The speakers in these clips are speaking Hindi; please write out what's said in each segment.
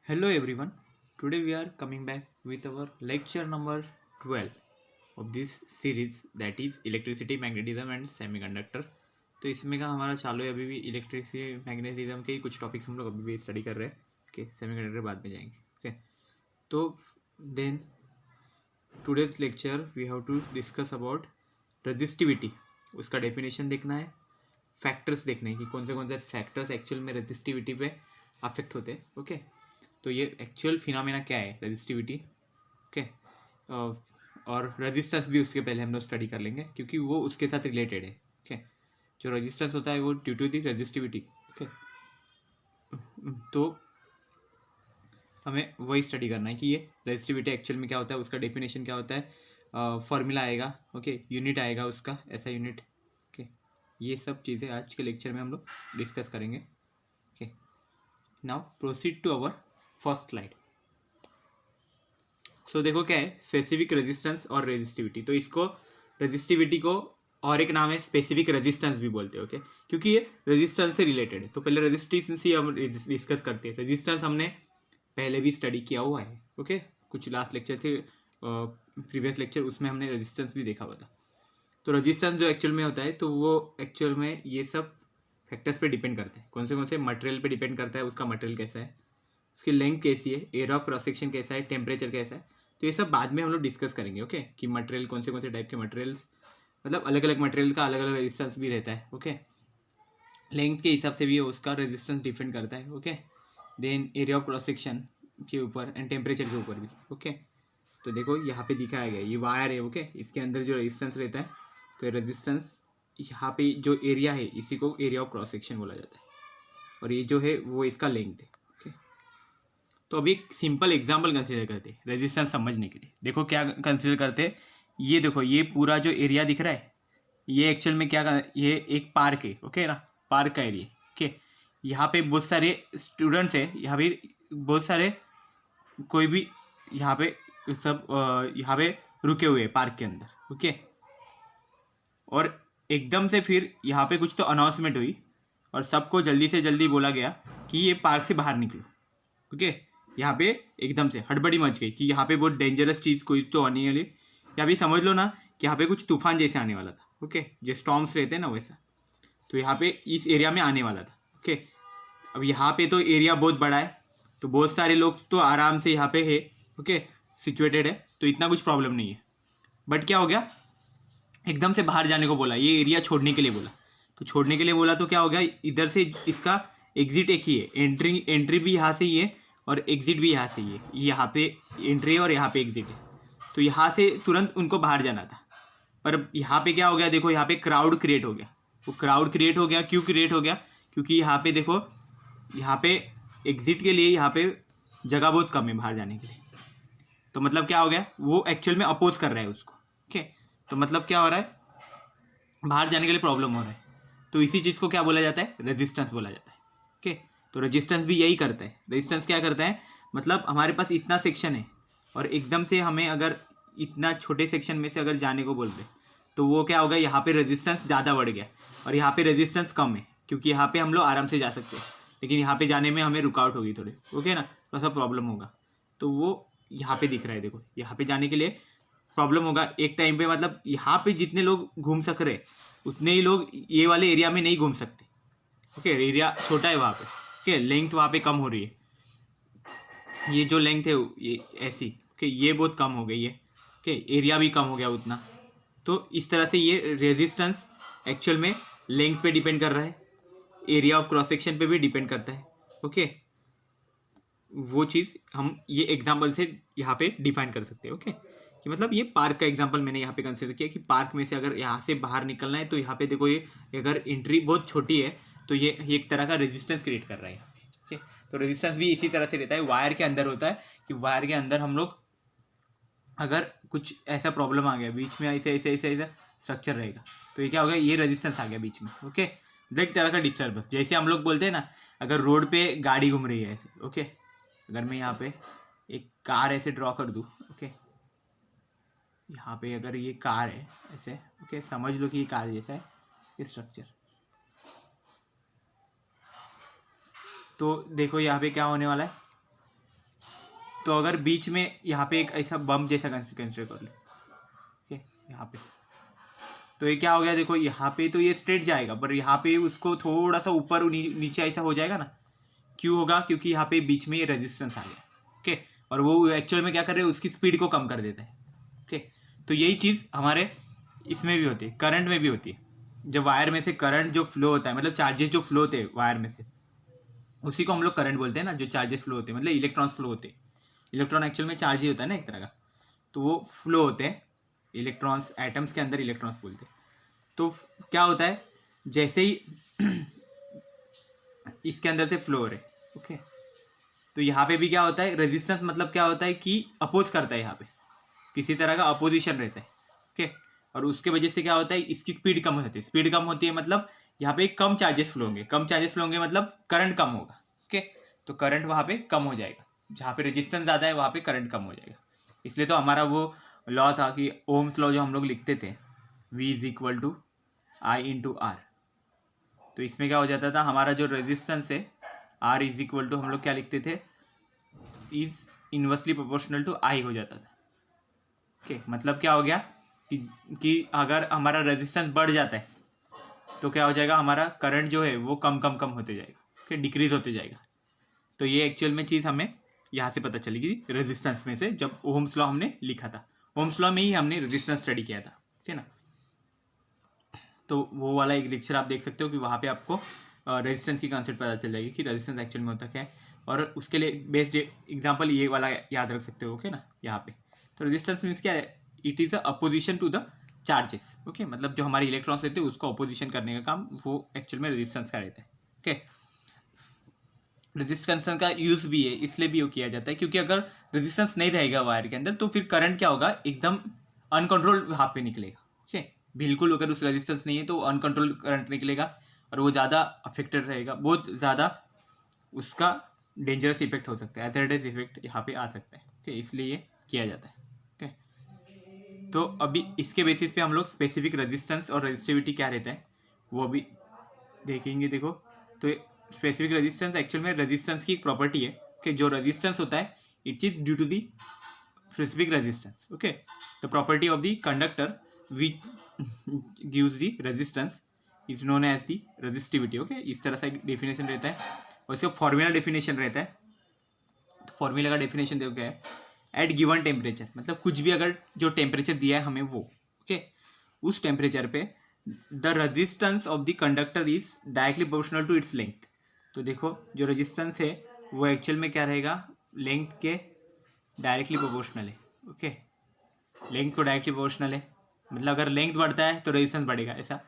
Hello everyone. Today we are coming back with our lecture number 12 of this series, that is electricity, magnetism and semiconductor. तो इसमें का हमारा चालू है अभी भी इलेक्ट्रिसिटी मैग्नेटिज्म के ही कुछ टॉपिक्स हम लोग अभी भी स्टडी कर रहे हैं. ओके, सेमीकंडक्टर बाद में जाएंगे. ओके, तो then today's lecture we have to discuss about resistivity. उसका डेफिनेशन देखना है, फैक्टर्स देखने हैं कि कौन से फैक्टर्स एक्चुअल में रेजिस्टिविटी पे अफेक्ट होते हैं. ओके, तो ये एक्चुअल फिनोमेना क्या है रेजिस्टिविटी. ओके, और रेजिस्टेंस भी उसके पहले हम लोग स्टडी कर लेंगे क्योंकि वो उसके साथ रिलेटेड है. ओके, जो रेजिस्टेंस होता है वो due to the resistivity. Okay, तो हमें वही स्टडी करना है कि ये रेजिस्टिविटी एक्चुअल में क्या होता है, उसका डेफिनेशन क्या होता है, फॉर्मूला आएगा. ओके, यूनिट आएगा उसका, ऐसा यूनिट. ओके, ये सब चीज़ें आज के लेक्चर में हम लोग डिस्कस करेंगे. Okay, now proceed to our first slide. So देखो क्या है स्पेसिफिक रेजिस्टेंस और रेजिस्टिविटी. तो इसको रेजिस्टिविटी को और एक नाम है स्पेसिफिक रेजिस्टेंस भी बोलते हैं. ओके, क्योंकि ये रेजिस्टेंस से रिलेटेड है. तो पहले रेजिस्टेंस ही हम डिस्कस करते हैं. रेजिस्टेंस हमने पहले भी स्टडी किया हुआ है. ओके, कुछ लास्ट लेक्चर थे, प्रीवियस लेक्चर, उसमें हमने रेजिस्टेंस भी देखा हुआ था. तो रेजिस्टेंस जो एक्चुअल में होता है तो वो एक्चुअल में ये सब फैक्टर्स पे डिपेंड करता है. कौन से मटेरियल पे डिपेंड करता है, उसका मटेरियल कैसा है, उसकी लेंथ कैसी है, एरिया ऑफ क्रॉस सेक्शन कैसा है, टेम्परेचर कैसा है. तो ये सब बाद में हम लोग डिस्कस करेंगे. ओके, कि मटेरियल कौन से टाइप के मटेरियल्स, मतलब अलग अलग मटेरियल का अलग अलग रेजिस्टेंस भी रहता है. ओके, लेंथ के हिसाब से भी उसका रेजिस्टेंस डिपेंड करता है. Okay, then area of cross section के ऊपर एंड टेम्परेचर के ऊपर भी. ओके, तो देखो यहाँ पे दिखाया गया ये वायर है. ओके, इसके अंदर जो रेजिस्टेंस रहता है, तो रेजिस्टेंस यहाँ पे जो एरिया है इसी को एरिया ऑफ क्रॉस सेक्शन बोला जाता है, और ये जो है वो इसका लेंथ है. तो अभी एक सिंपल एग्जांपल कंसीडर करते हैं रेजिस्टेंस समझने के लिए. देखो क्या कंसीडर करते हैं, ये देखो ये पूरा जो एरिया दिख रहा है ये एक्चुअल में क्या, ये एक पार्क है. ओके ना, पार्क का एरिया. ओके, यहाँ पे बहुत सारे स्टूडेंट्स है, यहाँ पे बहुत सारे कोई भी यहाँ पे सब यहाँ पे रुके हुए हैं पार्क के अंदर. ओके, और एकदम से फिर यहाँ पे कुछ तो अनाउंसमेंट हुई और सबको जल्दी से जल्दी बोला गया कि ये पार्क से बाहर निकलो. ओके, यहाँ पे एकदम से हड़बड़ी मच गई कि यहाँ पे बहुत डेंजरस चीज़ कोई तो आने वाली. या भी समझ लो ना कि यहाँ पे कुछ तूफान जैसे आने वाला था. ओके, जो स्टॉर्म्स रहते हैं ना वैसा, तो यहाँ पे इस एरिया में आने वाला था. ओके, अब यहाँ पे तो एरिया बहुत बड़ा है, तो बहुत सारे लोग तो आराम से यहाँ पे है. ओके, सिचुएटेड है, तो इतना कुछ प्रॉब्लम नहीं है. बट क्या हो गया, एकदम से बाहर जाने को बोला, ये एरिया छोड़ने के लिए बोला. तो छोड़ने के लिए बोला तो क्या हो गया, इधर से इसका एग्जिट एक ही है, एंट्री भी यहाँ से ही है और एग्जिट भी यहाँ से ही है. यहाँ पे एंट्री है और यहाँ पे एग्जिट है, तो यहाँ से तुरंत उनको बाहर जाना था. पर यहाँ पे क्या हो गया, देखो यहाँ पे क्राउड क्रिएट हो गया. वो क्राउड क्रिएट हो गया, क्यों क्रिएट हो गया, क्योंकि यहाँ पे देखो, यहाँ पे एग्जिट के लिए यहाँ पे जगह बहुत कम है बाहर जाने के लिए. तो मतलब क्या हो गया, वो एक्चुअल में अपोज कर रहा है उसको. ओके, तो मतलब क्या हो रहा है, बाहर जाने के लिए प्रॉब्लम हो रहा है. तो इसी चीज़ को क्या बोला जाता है, रेजिस्टेंस बोला जाता है. ओके, तो रेजिस्टेंस भी यही करता है. रेजिस्टेंस क्या करता है, मतलब हमारे पास इतना सेक्शन है और एकदम से हमें अगर इतना छोटे सेक्शन में से अगर जाने को बोलते तो वो क्या होगा, यहाँ पे रेजिस्टेंस ज़्यादा बढ़ गया और यहाँ पे रेजिस्टेंस कम है, क्योंकि यहाँ पे हम लोग आराम से जा सकते हैं, लेकिन यहाँ पे जाने में हमें रुकावट होगी थोड़ी. ओके ना, थोड़ा सा प्रॉब्लम होगा. तो वो यहाँ पे दिख रहा है, देखो यहाँ पे जाने के लिए प्रॉब्लम होगा एक टाइम पे. मतलब यहाँ पे जितने लोग घूम सक रहे उतने ही लोग ये वाले एरिया में नहीं घूम सकते. ओके, एरिया छोटा है वहाँ पे. ओके, लेंथ वहाँ पे कम हो रही है, ये जो लेंथ है ये ऐसी. ओके, ये बहुत कम हो गई है. ओके, एरिया भी कम हो गया उतना. तो इस तरह से ये रेजिस्टेंस एक्चुअल में लेंथ पे डिपेंड कर रहा है, एरिया ऑफ क्रॉस सेक्शन पे भी डिपेंड करता है. ओके, वो चीज़ हम ये एग्जांपल से यहाँ पे डिफाइन कर सकते हैं. ओके, कि मतलब ये पार्क का एग्जांपल मैंने यहाँ पे कंसिडर किया कि पार्क में से अगर यहाँ से बाहर निकलना है तो यहाँ पे देखो, ये अगर एंट्री बहुत छोटी है तो ये एक तरह का रेजिस्टेंस क्रिएट कर रहा है यहाँ पे. ओके, तो रेजिस्टेंस भी इसी तरह से रहता है, वायर के अंदर होता है कि वायर के अंदर हम लोग अगर कुछ ऐसा प्रॉब्लम आ गया, बीच में ऐसे ऐसे ऐसे ऐसा स्ट्रक्चर रहेगा, तो ये क्या हो गया, ये रेजिस्टेंस आ गया बीच में. ओके, एक तरह का डिस्टर्बेंस, जैसे हम लोग बोलते हैं ना, अगर रोड पे गाड़ी घूम रही है ऐसे. ओके, अगर मैं यहाँ पे एक कार ऐसे ड्रॉ कर दूँ. ओके, यहाँ पे अगर ये कार है ऐसे. ओके, समझ लो कि ये कार जैसा है ये स्ट्रक्चर. तो देखो यहाँ पे क्या होने वाला है, तो अगर बीच में यहाँ पे एक ऐसा बम जैसा कंसिडर कर लो, ओके, यहाँ पे, तो ये क्या हो गया, देखो यहाँ पे तो ये स्ट्रेट जाएगा, पर यहाँ पे उसको थोड़ा सा ऊपर नीचे ऐसा हो जाएगा ना, क्यों होगा, क्योंकि यहाँ पे बीच में ये रेजिस्टेंस आ गया, ओके, और वो एक्चुअल में क्या कर रहे हैं, उसकी स्पीड को कम कर देता है, ओके। तो यही चीज़ हमारे इसमें भी होती है, करंट में भी होती है। जब वायर में से करंट जो फ्लो होता है, मतलब चार्जेस जो फ्लो होते हैं वायर में से, उसी को हम लोग करंट बोलते हैं ना, जो चार्जेस फ्लो होते हैं, मतलब इलेक्ट्रॉन्स फ्लो होते हैं। इलेक्ट्रॉन एक्चुअल में चार्ज ही होता है ना एक तरह का, तो वो फ्लो होते हैं इलेक्ट्रॉन्स, एटम्स के अंदर इलेक्ट्रॉन्स बोलते हैं। तो क्या होता है, जैसे ही इसके अंदर से फ्लो हो रहे, ओके, तो यहाँ पे भी क्या होता है, रेजिस्टेंस मतलब क्या होता है कि अपोज करता है, यहाँ पे किसी तरह का अपोजिशन रहता है, ओके, और उसके वजह से क्या होता है, इसकी स्पीड कम होती है। स्पीड कम होती है मतलब यहाँ पे कम चार्जेस फ्लो होंगे, कम चार्जेस फ्लो होंगे मतलब करंट कम होगा, ओके, तो करंट वहाँ पे कम हो जाएगा, जहाँ पे रेजिस्टेंस ज़्यादा है वहाँ पे करंट कम हो जाएगा। इसलिए तो हमारा वो लॉ था कि ओम्स लॉ जो हम लोग लिखते थे, V = I/R, तो इसमें क्या हो जाता था, हमारा जो रेजिस्टेंस है R = हम लोग क्या लिखते थे, is inversely proportional to I हो जाता था, ओके। मतलब क्या हो गया कि अगर हमारा रेजिस्टेंस बढ़ जाता है तो क्या हो जाएगा, हमारा करंट जो है वो कम होते जाएगा, ओके, डिक्रीज होते जाएगा। तो ये एक्चुअल में चीज़ हमें यहाँ से पता चलेगी रेजिस्टेंस में से, जब ओम्स लॉ हमने लिखा था, ओम्स लॉ में ही हमने रेजिस्टेंस स्टडी किया था, ठीक है ना। तो वो वाला एक लेक्चर आप देख सकते हो कि वहाँ पे आपको रेजिस्टेंस की कॉन्सेप्ट पता चल जाएगी कि रेजिस्टेंस एक्चुअल में होता क्या है, और उसके लिए बेस्ड एग्जांपल ये वाला याद रख सकते हो, ओके ना, यहाँ पे। तो रेजिस्टेंस मीन्स क्या है, it is a opposition to the charges, okay, मतलब जो हमारे इलेक्ट्रॉन्स रहते हैं उसको अपोजिशन करने का काम वो एक्चुअल में रेजिस्टेंस का रहता है, ओके। रेजिस्टेंस का यूज़ भी है, इसलिए भी वो किया जाता है क्योंकि अगर रेजिस्टेंस नहीं रहेगा वायर के अंदर तो फिर करंट क्या होगा, एकदम अनकंट्रोल वहाँ पे निकलेगा, ओके। बिल्कुल अगर उस रेजिस्टेंस नहीं है तो अनकंट्रोल करंट निकलेगा और वो ज़्यादा अफेक्टेड रहेगा, बहुत ज़्यादा उसका डेंजरस इफेक्ट हो सकता है, एथेरेटिस इफेक्ट यहाँ पे आ सकता है, ठीक है, इसलिए ये किया जाता है, ठीक है। तो अभी इसके बेसिस पे हम लोग स्पेसिफिक रेजिस्टेंस और रेजिस्टिविटी क्या रहता है वो अभी देखेंगे। देखो, तो स्पेसिफिक रेजिस्टेंस एक्चुअल में रेजिस्टेंस की एक प्रॉपर्टी है कि जो रेजिस्टेंस होता है it is due to the specific resistance, okay. The property of the conductor which gives the resistance is known as the resistivity, okay. इस तरह से एक डेफिनेशन रहता है और इसका फॉर्मूला डेफिनेशन रहता है। तो फॉर्मूला का डेफिनेशन देखो क्या है, एट गिवन टेम्परेचर, मतलब कुछ भी अगर जो टेम्परेचर दिया है हमें वो, ओके, उस टेम्परेचर पे the resistance of the conductor is directly proportional to its length. तो देखो जो रेजिस्टेंस है वो एक्चुअल में क्या रहेगा, लेंथ के डायरेक्टली प्रोपोर्शनल है, ओके, लेंथ को डायरेक्टली प्रोपोर्शनल है, मतलब अगर लेंथ बढ़ता है तो रेजिस्टेंस बढ़ेगा, ऐसा।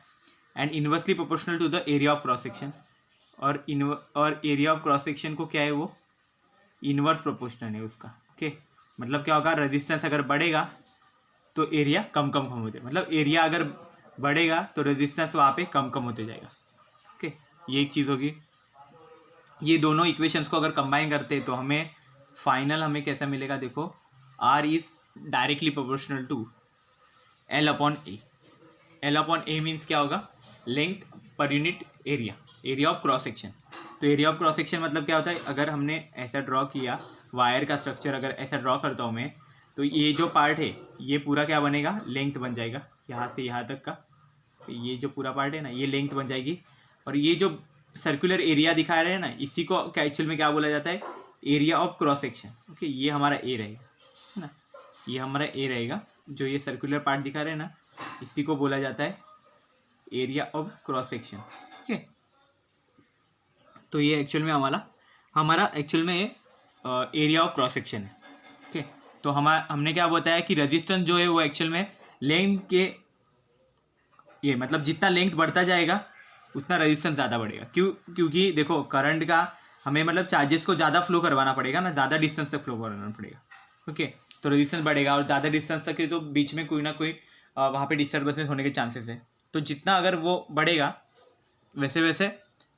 And inversely proportional to the area of cross section, और एरिया ऑफ क्रॉस सेक्शन को क्या है, वो इन्वर्स प्रोपोर्शनल है उसका, ओके। मतलब क्या होगा, रेजिस्टेंस अगर बढ़ेगा तो एरिया कम होते, मतलब एरिया अगर बढ़ेगा तो रेजिस्टेंस वहाँ पे कम होते जाएगा, ओके। ये एक चीज़ होगी। ये दोनों इक्वेशंस को अगर कंबाइन करते हैं तो हमें फाइनल हमें कैसा मिलेगा, देखो, R is directly proportional to L/A। L/A means क्या होगा, लेंथ पर unit area of cross section. तो एरिया ऑफ क्रॉस सेक्शन मतलब क्या होता है, अगर हमने ऐसा ड्रॉ किया वायर का स्ट्रक्चर, अगर ऐसा ड्रॉ करता हूँ मैं, तो ये जो पार्ट है ये पूरा क्या बनेगा, लेंथ बन जाएगा, यहाँ से यहाँ तक का ये जो पूरा पार्ट है ना ये लेंथ बन जाएगी। और ये जो सर्कुलर एरिया दिखा रहे हैं ना, इसी को एक्चुअल में क्या बोला जाता है, area of cross section, okay. ये हमारा ए रहेगा, है ना, ये हमारा ए रहेगा, जो ये सर्कुलर पार्ट दिखा रहे हैं ना इसी को बोला जाता है area of cross section, okay. तो ये एक्चुअल में हमारा एक्चुअल में एरिया ऑफ क्रॉस सेक्शन है, ओके। तो हमने क्या बताया कि रेजिस्टेंस जो है वो एक्चुअल में लेंथ के, ये मतलब जितना लेंथ बढ़ता जाएगा उतना रेजिस्टेंस ज़्यादा बढ़ेगा, क्योंकि देखो करंट का हमें मतलब चार्जेस को ज़्यादा फ्लो करवाना पड़ेगा ना, ज़्यादा डिस्टेंस तक फ्लो करवाना पड़ेगा, ओके। तो रेजिस्टेंस बढ़ेगा और ज़्यादा डिस्टेंस तक है तो बीच में कोई ना कोई वहाँ पे डिस्टर्बेंसेस होने के चांसेस है। तो जितना अगर वो बढ़ेगा वैसे वैसे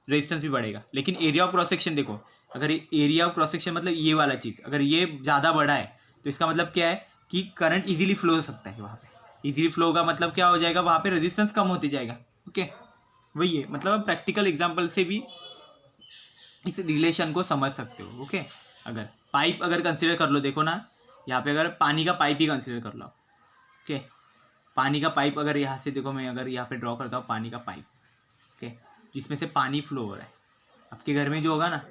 रेजिस्टेंस भी बढ़ेगा। लेकिन एरिया ऑफ क्रॉस सेक्शन देखो, अगर एरिया ऑफ क्रॉस सेक्शन मतलब ये वाला चीज़ अगर ये ज़्यादा बढ़ा है तो इसका मतलब क्या है कि करंट इजीली फ्लो हो सकता है, वहाँ पे इजीली फ्लो होगा, मतलब क्या हो जाएगा, वहाँ पे रेजिस्टेंस कम होती जाएगा, ओके। वही है, मतलब आप प्रैक्टिकल एग्जांपल से भी इस रिलेशन को समझ सकते हो, ओके। अगर पाइप अगर कंसिडर कर लो, देखो ना यहाँ पे अगर पानी का पाइप ही कंसिडर कर लो, ओके, पानी का पाइप अगर यहाँ से देखो, मैं अगर यहाँ पे ड्रॉ करता हूँ पानी का पाइप, ओके, जिसमें से पानी फ्लो हो रहा है, आपके घर में जो होगा ना,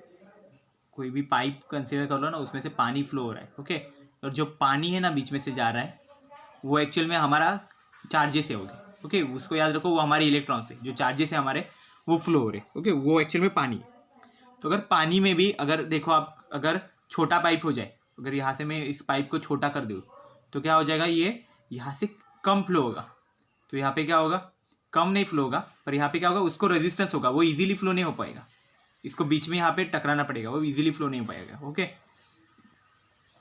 कोई भी पाइप कंसिडर कर लो ना, उसमें से पानी फ्लो हो रहा है, ओके, और जो पानी है ना बीच में से जा रहा है, वो एक्चुअल में हमारा चार्जेस है, ओके, उसको याद रखो, वो हमारे इलेक्ट्रॉन से जो चार्जेस है हमारे वो फ्लो हो रहे, ओके, वो एक्चुअल में पानी है। तो अगर पानी में भी अगर देखो आप, अगर छोटा पाइप हो जाए, अगर यहाँ से मैं इस पाइप को छोटा कर दूँ तो क्या हो जाएगा, ये यहाँ से कम फ्लो होगा, तो यहाँ पे क्या होगा, कम नहीं फ्लो होगा, पर यहाँ पे क्या होगा, उसको रेजिस्टेंस होगा, वो इजीली फ्लो नहीं हो पाएगा, इसको बीच में यहाँ पे टकराना पड़ेगा, वो इजीली फ्लो नहीं हो पाएगा, ओके,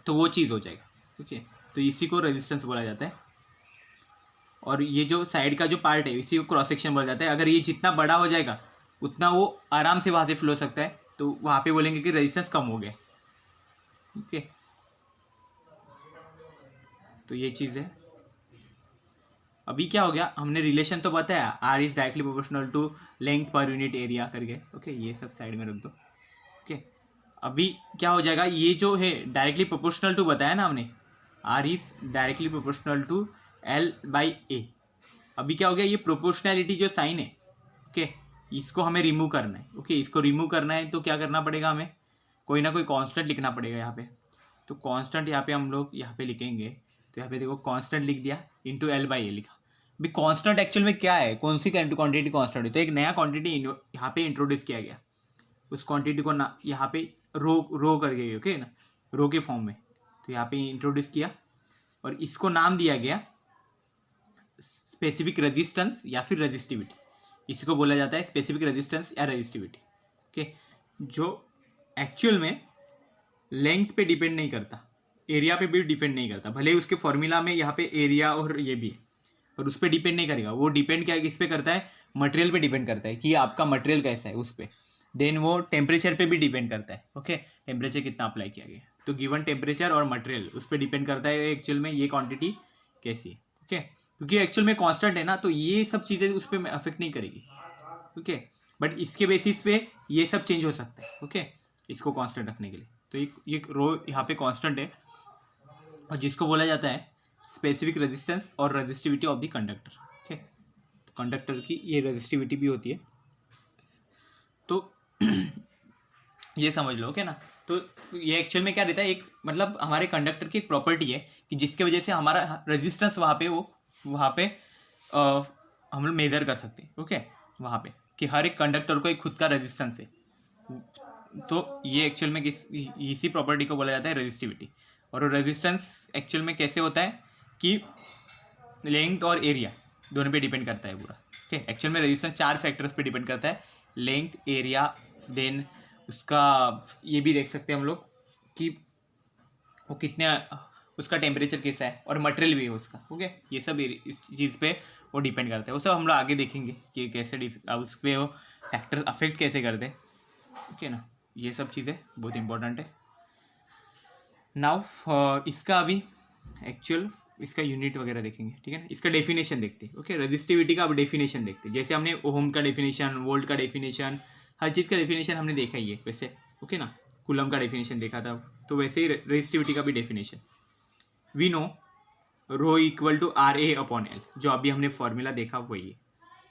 तो वो चीज़ हो जाएगा, ओके, तो इसी को रेजिस्टेंस बोला जाता है। और ये जो साइड का जो पार्ट है इसी को क्रॉस सेक्शन बोला जाता है। अगर ये जितना बड़ा हो जाएगा उतना वो आराम से वहाँ से फ्लो सकता है, तो वहाँ पे बोलेंगे कि रेजिस्टेंस कम हो गया, ओके, तो ये चीज़ है। अभी क्या हो गया, हमने रिलेशन तो बताया, R is directly proportional to length पर यूनिट एरिया करके, ओके, ये सब साइड में रख दो, ओके। अभी क्या हो जाएगा, ये जो है डायरेक्टली प्रोपोर्शनल टू बताया ना हमने, R is directly proportional to L by A. अभी क्या हो गया, ये प्रोपोर्शनैलिटी जो साइन है, ओके, इसको हमें रिमूव करना है, ओके, इसको रिमूव करना है तो क्या करना पड़ेगा, हमें कोई ना कोई कांस्टेंट लिखना पड़ेगा यहाँ पे। तो कांस्टेंट यहाँ पे हम लोग यहाँ पे लिखेंगे, तो यहाँ पे देखो कांस्टेंट लिख दिया, इंटू एल बाई ए लिखा। अभी कांस्टेंट एक्चुअल में क्या है, कौन सी क्वांटिटी कांस्टेंट है, तो एक नया क्वांटिटी यहाँ पे इंट्रोड्यूस किया गया, उस क्वांटिटी को ना यहाँ पे रो करके, ओके ना, रो के फॉर्म में, तो यहाँ पे इंट्रोड्यूस किया और इसको नाम दिया गया स्पेसिफिक रेजिस्टेंस या फिर रेजिस्टिविटी, इसी को बोला जाता है स्पेसिफिक रेजिस्टेंस या रेजिस्टिविटी, ओके, जो एक्चुअल में लेंथ पे डिपेंड नहीं करता, एरिया पे भी डिपेंड नहीं करता, भले ही उसके फॉर्मूला में यहाँ पे एरिया और ये भी है, पर उस पर डिपेंड नहीं करेगा, वो डिपेंड क्या किस पे करता है, मटेरियल पे डिपेंड करता है कि आपका मटेरियल कैसा है उस पर, देन वो टेम्परेचर पे भी डिपेंड करता है, ओके, टेम्परेचर कितना अप्लाई किया गया, तो गिवन टेम्परेचर और मटेरियल उस पर डिपेंड करता है एक्चुअल में ये क्वांटिटी कैसी है, ओके, क्योंकि एक्चुअल में कांस्टेंट है ना, तो ये सब चीज़ें उस पर अफेक्ट नहीं करेगी, ओके, बट इसके बेसिस पे ये सब चेंज हो सकता है, ओके, इसको कांस्टेंट रखने के लिए। तो ये रो यहाँ पे कांस्टेंट है और जिसको बोला जाता है स्पेसिफिक रेजिस्टेंस और resistivity of the conductor, okay, तो कंडक्टर की ये रेजिस्टिविटी भी होती है, तो ये समझ लो, ओके ना। तो ये एक्चुअल में क्या रहता है, एक मतलब हमारे कंडक्टर की एक प्रॉपर्टी है कि जिसके वजह से हमारा रेजिस्टेंस वहाँ पे हम लोग मेजर कर सकते हैं, ओके, वहाँ पे कि हर एक कंडक्टर को एक खुद का रेजिस्टेंस है, तो ये एक्चुअल में इसी प्रॉपर्टी को बोला जाता है रेजिस्टिविटी। और रेजिस्टेंस एक्चुअल में कैसे होता है कि लेंथ और एरिया दोनों पे डिपेंड करता है पूरा, ओके, एक्चुअल में रेजिस्टेंस 4 फैक्टर्स पे डिपेंड करता है, लेंथ, एरिया, देन उसका ये भी देख सकते हैं हम लोग कि वो कितने, उसका टेम्परेचर कैसा है और मटेरियल भी है उसका, ओके, ये सब इस चीज़ पे वो डिपेंड करता है, वो सब हम लोग आगे देखेंगे कि कैसे उस पर वो फैक्टर्स अफेक्ट कैसे करते हैं, ओके ना, ये सब चीज़ें बहुत इंपॉर्टेंट है। नाउ इसका अभी एक्चुअल इसका यूनिट वगैरह देखेंगे, ठीक है ना, इसका डेफिनेशन देखते हैं, ओके, रेजिस्टिविटी का अब डेफिनेशन देखते हैं, जैसे हमने ओम का डेफिनेशन, वोल्ट का डेफिनेशन, हर चीज़ का डेफिनेशन हमने देखा ही है वैसे, ओके ना, कूलम का डेफिनेशन देखा था, तो वैसे ही रेजिस्टिविटी का भी definition, we know rho equal to R A upon L, जो अभी हमने फॉर्मूला देखा वही है,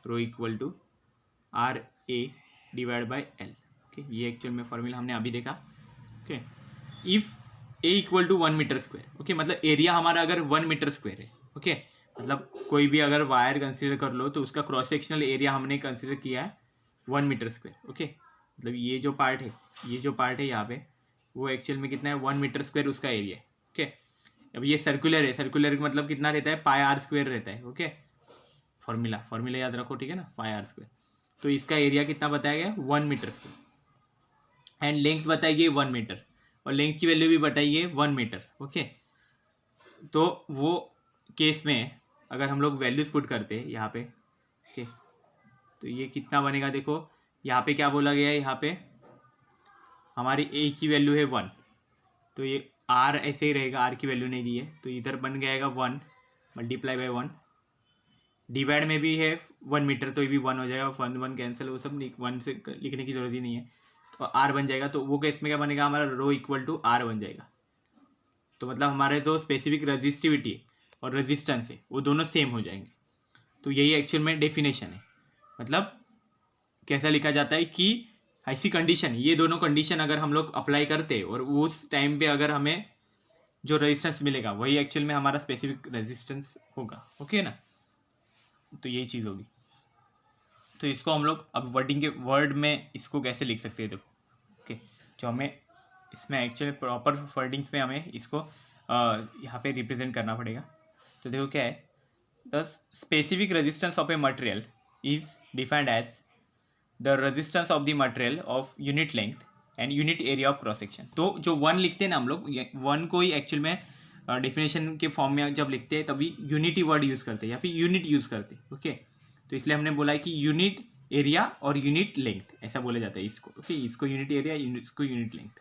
rho equal to R A divide by L, okay, ये एक्चुअल में फॉर्मूला हमने अभी देखा, okay. If A equal to 1 metre square, okay, मतलब एरिया हमारा अगर 1 मीटर स्क्वायर है, ओके, मतलब कोई भी अगर वायर कंसिडर कर लो तो उसका क्रॉस सेक्शनल एरिया हमने कंसिडर किया है 1 मीटर स्क्वायर, ओके, मतलब ये जो पार्ट है यहाँ पे वो एक्चुअल में कितना है 1 मीटर स्क्वायर उसका एरिया है, ओके। अब ये सर्कुलर है, सर्कुलर का मतलब कितना रहता है, पाई आर स्क्वायर रहता है, ओके, फॉर्मूला याद रखो, ठीक है ना, पाई आर स्क्वायर, तो इसका एरिया कितना बताया गया 1 मीटर स्क्वायर, एंड लेंथ बताई गई 1 मीटर और लेंथ की वैल्यू भी बताइए 1 मीटर, ओके। तो वो केस में अगर हम लोग वैल्यूज पुट करते हैं यहाँ पे, ओके, तो ये कितना बनेगा, देखो यहाँ पे क्या बोला गया है, यहाँ पे हमारी ए की वैल्यू है 1, तो ये आर ऐसे ही रहेगा, आर की वैल्यू नहीं दी है, तो इधर बन जाएगा 1 मल्टीप्लाई बाई 1, डिवाइड में भी है 1 मीटर, तो ये भी 1 हो जाएगा, 1 1 कैंसिल, वो सब 1 से लिखने की जरूरत ही नहीं है, तो आर बन जाएगा, तो वो केस में क्या बनेगा हमारा रो इक्वल टू आर बन जाएगा। तो मतलब हमारे जो स्पेसिफिक रेजिस्टिविटी और रेजिस्टेंस है वो दोनों सेम हो जाएंगे। तो यही एक्चुअल में डेफिनेशन है। मतलब कैसा लिखा जाता है कि ऐसी कंडीशन, ये दोनों कंडीशन अगर हम लोग अप्लाई करते और उस टाइम पे अगर हमें जो रेजिस्टेंस मिलेगा वही एक्चुअल में हमारा स्पेसिफिक रेजिस्टेंस होगा। ओके ना, तो यही चीज़ होगी। तो इसको हम लोग अब वर्डिंग के वर्ड में इसको कैसे लिख सकते हैं देखो। ओके, जो हमें इसमें एक्चुअली प्रॉपर वर्डिंग्स में हमें इसको यहाँ पे रिप्रेजेंट करना पड़ेगा। तो देखो क्या है, the specific resistance of a material is defined as the resistance of the material of unit length and unit area of cross section. तो जो वन लिखते हैं ना हम लोग, वन को ही एक्चुअल में डेफिनेशन के फॉर्म में जब लिखते हैं तभी यूनिटी वर्ड यूज़ करते हैं या फिर यूनिट यूज़ करते हैं। ओके, तो इसलिए हमने बोला है कि यूनिट एरिया और यूनिट लेंथ ऐसा बोला जाता है इसको। ओके, इसको यूनिट एरिया, इसको यूनिट लेंथ।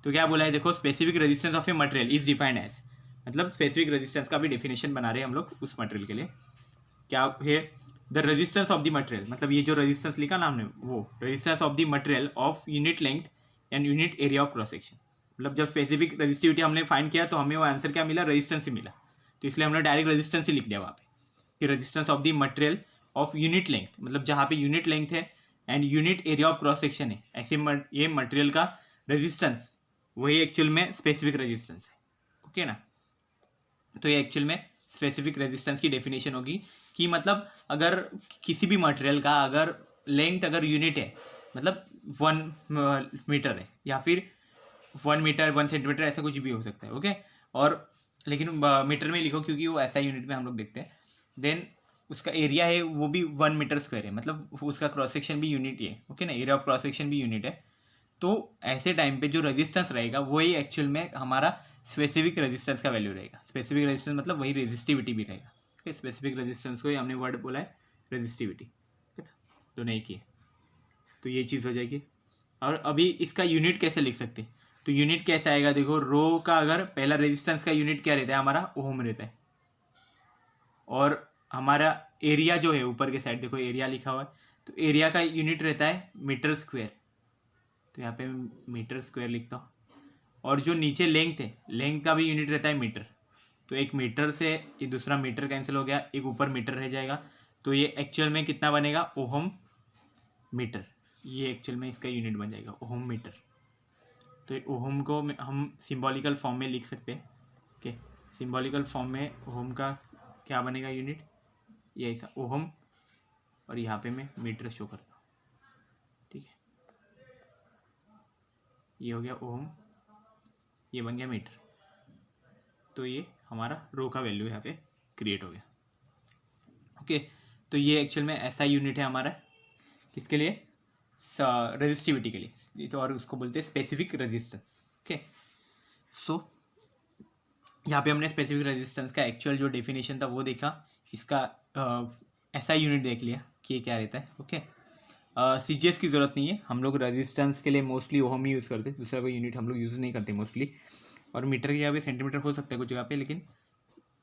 तो क्या बोला है देखो, specific resistance of a material is defined as, मतलब स्पेसिफिक रेजिस्टेंस का भी डेफिनेशन बना रहे हैं हम लोग उस मटेरियल के लिए। क्या है, the resistance of the material, मतलब ये जो रेजिस्टेंस लिखा ना हमने, वो resistance of the material of unit length and unit area of cross section. मतलब जब स्पेसिफिक रेजिस्टिविटी हमने फाइंड किया तो हमें वो आंसर क्या मिला, रेजिस्टेंस ही मिला। तो इसलिए हमने डायरेक्ट रेजिस्टेंस ही लिख दिया वहाँ पे कि resistance of the material of unit length, मतलब जहाँ पे यूनिट लेंथ है and unit area of cross section है, ऐसे ये मटेरियल का रेजिस्टेंस वही एक्चुअल में स्पेसिफिक रेजिस्टेंस है। ओके ना, तो ये एक्चुअल में स्पेसिफिक रेजिस्टेंस की डेफिनेशन होगी कि मतलब अगर किसी भी मटेरियल का अगर लेंथ अगर यूनिट है, मतलब 1 मीटर है या फिर 1 मीटर 1 सेंटीमीटर ऐसा कुछ भी हो सकता है। ओके, और लेकिन मीटर में लिखो क्योंकि वो ऐसा यूनिट में हम लोग देखते हैं। देन उसका एरिया है वो भी 1 मीटर स्क्वायर है, मतलब उसका क्रॉस सेक्शन भी यूनिट ही है। ओके ना, एरिया ऑफ क्रॉस सेक्शन भी यूनिट है। तो ऐसे टाइम पे जो रेजिस्टेंस रहेगा वही एक्चुअल में हमारा स्पेसिफिक रेजिस्टेंस का वैल्यू रहेगा। स्पेसिफिक रेजिस्टेंस मतलब वही रेजिस्टिविटी भी रहेगा। ओके, स्पेसिफिक रेजिस्टेंस को ही हमने वर्ड बोला है रेजिस्टिविटी, तो नहीं किए, तो ये चीज़ हो जाएगी। और अभी इसका यूनिट कैसे लिख सकते हैं, तो यूनिट कैसे आएगा देखो, रो का अगर पहला रेजिस्टेंस का यूनिट क्या रहता है हमारा, ओम रहता है। और हमारा एरिया जो है ऊपर के साइड देखो एरिया लिखा हुआ है, तो एरिया का यूनिट रहता है मीटर स्क्वायर, तो यहाँ पे मीटर स्क्वायर लिखता हूँ। और जो नीचे लेंथ है, लेंथ का भी यूनिट रहता है मीटर, तो एक मीटर से ये दूसरा मीटर कैंसिल हो गया, एक ऊपर मीटर रह जाएगा, तो ये एक्चुअल में कितना बनेगा, ओहम मीटर। ये एक्चुअल में इसका यूनिट बन जाएगा ओहम मीटर। तो ओहम को हम सिंबॉलिकल फॉर्म में लिख सकते हैं। ओके, सिंबॉलिकल फॉर्म में ओहम का क्या बनेगा यूनिट, ये ऐसा ओहम, और यहाँ पे मैं मीटर शो करता हूँ। ठीक है, ये हो गया ओहम, ये बन गया मीटर। तो ये हमारा रो का वैल्यू यहाँ पे क्रिएट हो गया। ओके, तो ये एक्चुअल में ऐसा यूनिट है हमारा, किसके लिए, रेजिस्टिविटी के लिए, तो और उसको बोलते हैं स्पेसिफिक रेजिस्टेंस। ओके, सो यहाँ पे हमने स्पेसिफिक रेजिस्टेंस का एक्चुअल जो डेफिनेशन था वो देखा, इसका ऐसा यूनिट देख लिया कि ये क्या रहता है। ओके, सीजीएस की ज़रूरत नहीं है, हम लोग रेजिस्टेंस के लिए मोस्टली ओहम ही यूज़ करते हैं, दूसरा कोई यूनिट हम लोग यूज़ नहीं करते मोस्टली। और मीटर की जगह पे सेंटीमीटर हो सकता है कुछ जगह पे, लेकिन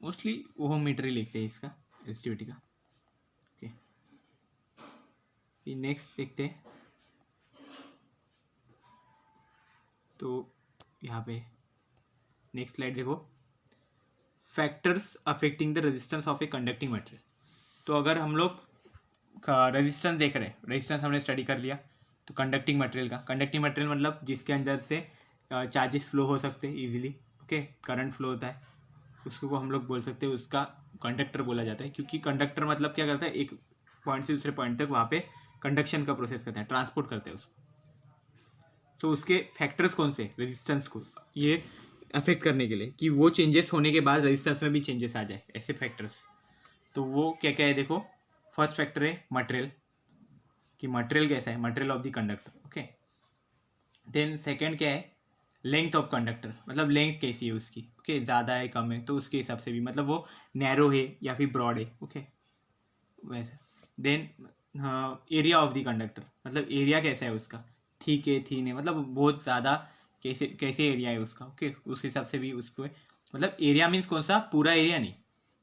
मोस्टली ओहम मीटर ही लिखते हैं इसका रेजिस्टिविटी का। ओके, नेक्स्ट देखते हैं। तो यहाँ पे नेक्स्ट स्लाइड देखो, factors affecting the resistance of a conducting material. तो अगर हम लोग रेजिस्टेंस देख रहे हैं, रेजिस्टेंस हमने स्टडी कर लिया, तो कंडक्टिंग मटेरियल का, कंडक्टिंग मटेरियल मतलब जिसके अंदर से चार्जेस फ्लो हो सकते हैं ईजिली। ओके, करंट फ्लो होता है, उसको हम लोग बोल सकते हैं, उसका कंडक्टर बोला जाता है। क्योंकि कंडक्टर मतलब क्या करता है, एक पॉइंट से दूसरे पॉइंट तक वहाँ पे कंडक्शन का प्रोसेस करते हैं, ट्रांसपोर्ट करते हैं उसको। तो उसके फैक्टर्स कौन से, रेजिस्टेंस को ये अफेक्ट करने के लिए कि वो चेंजेस होने के बाद रेजिस्टेंस में भी चेंजेस आ जाए, ऐसे फैक्टर्स। तो वो क्या क्या है देखो, फर्स्ट फैक्टर है मटेरियल, कि मटेरियल कैसा है, material of the conductor. Okay, then second क्या है, लेंथ ऑफ कंडक्टर, मतलब लेंथ कैसी है उसकी। ओके, ज़्यादा है कम है तो उसके हिसाब से भी, मतलब वो नैरो है या फिर ब्रॉड है। ओके, वैसे। Then area of the conductor, मतलब एरिया कैसा है उसका, थिक है थीन है, मतलब बहुत ज़्यादा कैसे कैसे एरिया है उसका। ओके, उस हिसाब से भी उसको, मतलब एरिया मीन्स कौन सा, पूरा एरिया नहीं,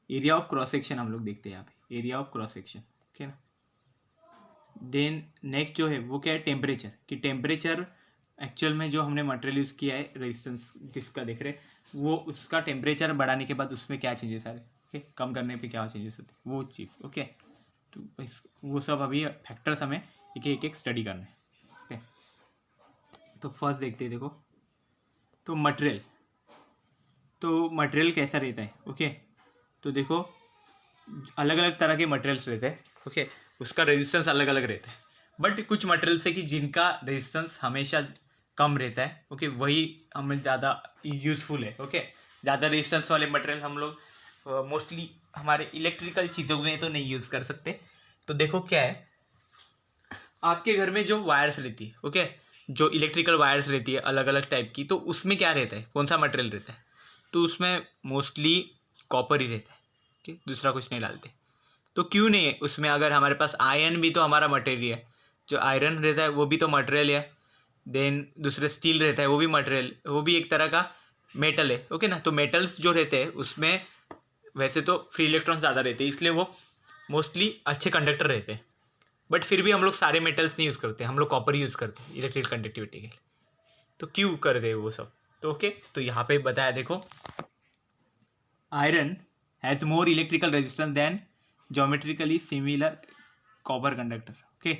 एरिया ऑफ क्रॉस सेक्शन हम लोग देखते हैं यहाँ पे, area of cross section. Okay ना, देन नेक्स्ट जो है वो क्या है, टेम्परेचर, कि टेम्परेचर एक्चुअल में जो हमने मटेरियल यूज़ किया है रेजिस्टेंस जिसका देख रहे वो उसका टेम्परेचर बढ़ाने के बाद उसमें क्या चेंजेस आ रहे, ओके, कम करने पे क्या चेंजेस होते हैं वो चीज़, ओके। तो वो सब अभी फैक्टर्स हमें एक एक स्टडी करना है, ओके। तो फर्स्ट देखते हैं, देखो तो मटेरियल कैसा रहता है, ओके। तो देखो अलग अलग तरह के मटेरियल्स रहते हैं, ओके, उसका रेजिस्टेंस अलग अलग रहता है, बट कुछ मटेरियल्स है कि जिनका रेजिस्टेंस हमेशा कम रहता है, ओके, वही हमें ज़्यादा यूज़फुल है, ओके। ज़्यादा रेजिस्टेंस वाले मटेरियल हम लोग मोस्टली हमारे इलेक्ट्रिकल चीज़ों में तो नहीं यूज़ कर सकते। तो देखो क्या है, आपके घर में जो वायर्स रहती है, ओके, जो इलेक्ट्रिकल वायर्स रहती है अलग अलग टाइप की, तो उसमें क्या रहता है, कौन सा मटेरियल रहता है, तो उसमें मोस्टली कॉपर ही रहता है, ओके, दूसरा कुछ नहीं डालते। तो क्यों नहीं है उसमें, अगर हमारे पास आयरन भी तो हमारा मटेरियल है, जो आयरन रहता है वो भी तो मटेरियल है, देन दूसरे स्टील रहता है वो भी मटेरियल, वो भी एक तरह का मेटल है, ओके ना। तो मेटल्स जो रहते हैं उसमें वैसे तो फ्री इलेक्ट्रॉन ज़्यादा रहते हैं, इसलिए वो मोस्टली अच्छे कंडक्टर रहते हैं, बट फिर भी हम लोग सारे मेटल्स नहीं यूज़ करते, हम लोग कॉपर यूज़ करते हैं इलेक्ट्रिकल कंडक्टिविटी के लिए। तो क्यों कर दे वो सब, तो ओके, तो यहाँ पे बताया, देखो iron has more electrical resistance than geometrically similar copper conductor, okay.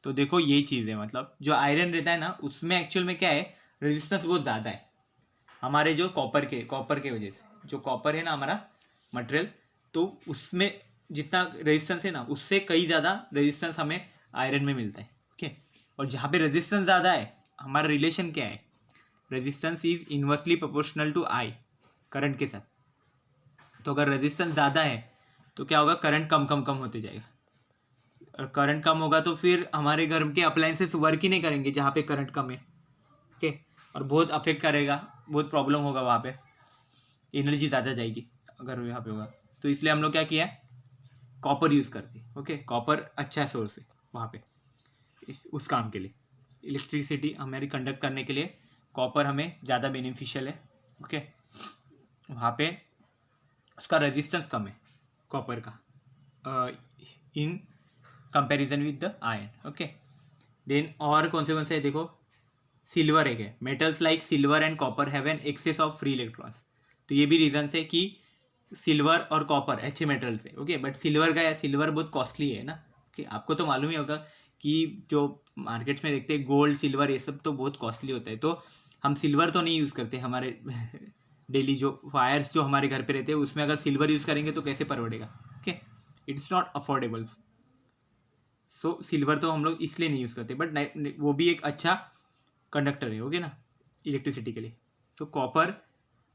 तो देखो ये चीज़ है, मतलब जो आयरन रहता है ना उसमें एक्चुअल में क्या है, रेजिस्टेंस बहुत ज़्यादा है हमारे जो कॉपर के वजह से, जो कॉपर है ना हमारा मटेरियल, तो उसमें जितना रेजिस्टेंस है ना उससे कई ज़्यादा रेजिस्टेंस हमें आयरन में मिलता है, ओके। और जहाँ पे रेजिस्टेंस ज़्यादा है, हमारा रिलेशन क्या है, resistance is inversely proportional to I, current के साथ। तो अगर रेजिस्टेंस ज़्यादा है तो क्या होगा, करंट कम कम कम होते जाएगा, और करंट कम होगा तो फिर हमारे घर के अप्लायंसेस वर्क ही नहीं करेंगे जहाँ पे करंट कम है, ओके। और बहुत अफेक्ट करेगा, बहुत प्रॉब्लम होगा वहाँ पे, एनर्जी ज़्यादा जाएगी अगर यहाँ पे होगा। तो इसलिए हम लोग क्या किया है, कॉपर यूज़ करते हैं, ओके। कॉपर अच्छा सोर्स है वहाँ पे उस काम के लिए, इलेक्ट्रिसिटी हमारी कंडक्ट करने के लिए कॉपर हमें ज़्यादा बेनिफिशियल है, ओके। वहाँ पे उसका रेजिस्टेंस कम है कॉपर का in comparison with the iron, okay. Then और कौन से है, देखो सिल्वर एक है, metals like silver and copper have an excess of free electrons. तो ये भी रीजन है कि सिल्वर और कॉपर अच्छे मेटल्स है, ओके, बट सिल्वर बहुत कॉस्टली है ना, ओके। आपको तो मालूम ही होगा कि जो मार्केट्स में देखते हैं गोल्ड सिल्वर ये सब तो बहुत कॉस्टली होता है, तो हम सिल्वर तो नहीं यूज़ करते हमारे डेली जो वायर्स जो हमारे घर पे रहते हैं उसमें अगर सिल्वर यूज़ करेंगे तो कैसे परवड़ेगा, okay, it's not affordable. So silver तो हम लोग इसलिए नहीं यूज़ करते, बट वो भी एक अच्छा कंडक्टर है, ओके ना, इलेक्ट्रिसिटी के लिए। सो कॉपर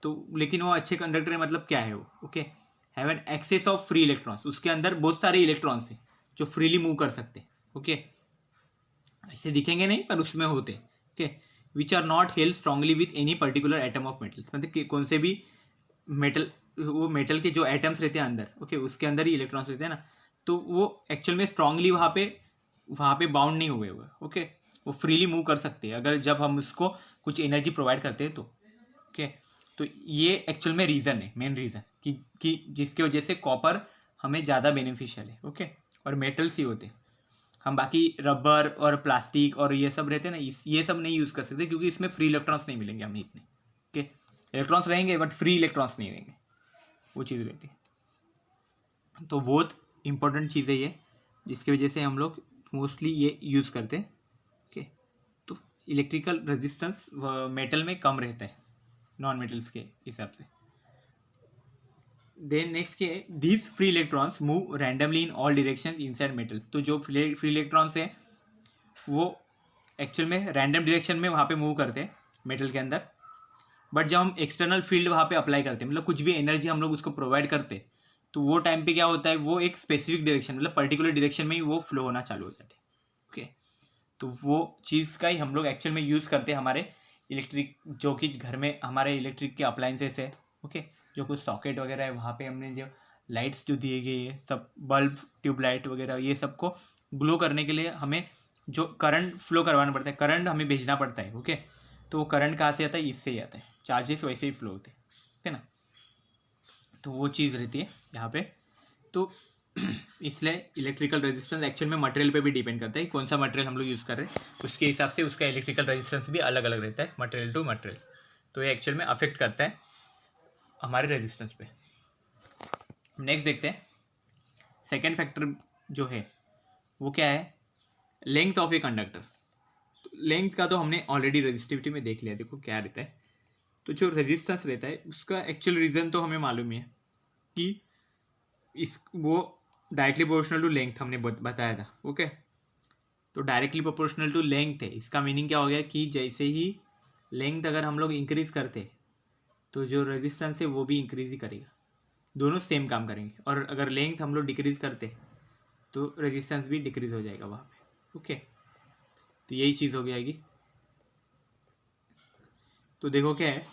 तो, लेकिन वो अच्छे कंडक्टर है मतलब क्या है वो, okay, have an excess of free electrons, उसके अंदर बहुत सारे इलेक्ट्रॉन्स हैं जो फ्रीली मूव कर सकते हैं, ओके। ऐसे दिखेंगे नहीं पर उसमें होते, okay, which are not held strongly with any particular atom of metals, मतलब कौन से भी मेटल, वो मेटल के जो एटम्स रहते हैं अंदर, ओके, उसके अंदर ही इलेक्ट्रॉन्स रहते हैं ना, तो वो एक्चुअल में स्ट्रांगली वहाँ पे बाउंड नहीं हुए हुए, ओके, वो फ्रीली मूव कर सकते हैं अगर जब हम उसको कुछ एनर्जी प्रोवाइड करते हैं तो, ओके। तो ये एक्चुअल में रीज़न है, मेन रीज़न कि जिसकी वजह से कॉपर हमें ज़्यादा बेनिफिशियल है, ओके। और मेटल्स ही होते हैं, हम बाकी रबर और प्लास्टिक और ये सब रहते हैं ना, ये सब नहीं यूज़ कर सकते क्योंकि इसमें फ्री इलेक्ट्रॉन्स नहीं मिलेंगे हमें इतने, ओके। इलेक्ट्रॉन्स रहेंगे बट फ्री इलेक्ट्रॉन्स नहीं रहेंगे, वो चीज़ रहती है। तो बहुत इंपॉर्टेंट चीज़ है ये, जिसकी वजह से हम लोग मोस्टली ये यूज़ करते हैं, ओके। तो इलेक्ट्रिकल रेजिस्टेंस मेटल में कम रहता है नॉन मेटल्स के हिसाब से। देन नेक्स्ट के, these free electrons move randomly in all direction inside metals. तो जो फ्री इलेक्ट्रॉन्स हैं वो एक्चुअल में रैंडम डायरेक्शन में वहाँ पे मूव करते हैं मेटल के अंदर, बट जब हम एक्सटर्नल फील्ड वहाँ पे अप्लाई करते हैं, मतलब कुछ भी एनर्जी हम लोग उसको प्रोवाइड करते हैं, तो वो टाइम पे क्या होता है, वो एक स्पेसिफिक डायरेक्शन मतलब पर्टिकुलर डायरेक्शन में ही वो फ्लो होना चालू हो जाते हैं, ओके। तो वो चीज़ का ही हम लोग एक्चुअल में यूज़ करते हैं हमारे इलेक्ट्रिक, जो कि घर में हमारे इलेक्ट्रिक के अप्लाइंसेस है, ओके, जो कुछ सॉकेट वगैरह है वहाँ पे हमने जो लाइट्स जो दिए गए है, सब बल्ब ट्यूबलाइट वगैरह, ये सबको ग्लो करने के लिए हमें जो करंट फ्लो करवाना पड़ता है, करंट हमें भेजना पड़ता है, ओके। तो वो करंट कहाँ से आता है, इससे ही आता है, चार्जेस वैसे ही फ्लो होते हैं, ठीक है ना। तो वो चीज़ रहती है यहाँ पे। तो इसलिए इलेक्ट्रिकल रेजिस्टेंस एक्चुअल में मटेरियल पे भी डिपेंड करता है, कौन सा मटेरियल हम लोग यूज़ कर रहे हैं उसके हिसाब से उसका इलेक्ट्रिकल रेजिस्टेंस भी अलग अलग रहता है मटेरियल टू मटेरियल। तो ये एक्चुअल में अफेक्ट करता है हमारे रेजिस्टेंस पे। नेक्स्ट देखते हैं सेकेंड फैक्टर जो है वो क्या है, length of a conductor. Length का तो हमने ऑलरेडी रेजिस्टिविटी में देख लिया, देखो क्या रहता है। तो जो रेजिस्टेंस रहता है उसका एक्चुअल रीज़न तो हमें मालूम ही है कि इस वो डायरेक्टली प्रोपोर्शनल टू लेंथ हमने बताया था। ओके, तो डायरेक्टली प्रोपोर्शनल टू लेंथ है, इसका मीनिंग क्या हो गया कि जैसे ही लेंथ अगर हम लोग इंक्रीज करते तो जो रेजिस्टेंस है वो भी इंक्रीज ही करेगा, दोनों सेम काम करेंगे। और अगर लेंथ हम लोग डिक्रीज करते तो रेजिस्टेंस भी डिक्रीज हो जाएगा वहाँ पे। ओके, तो यही चीज़ हो जाएगी। तो देखो क्या है,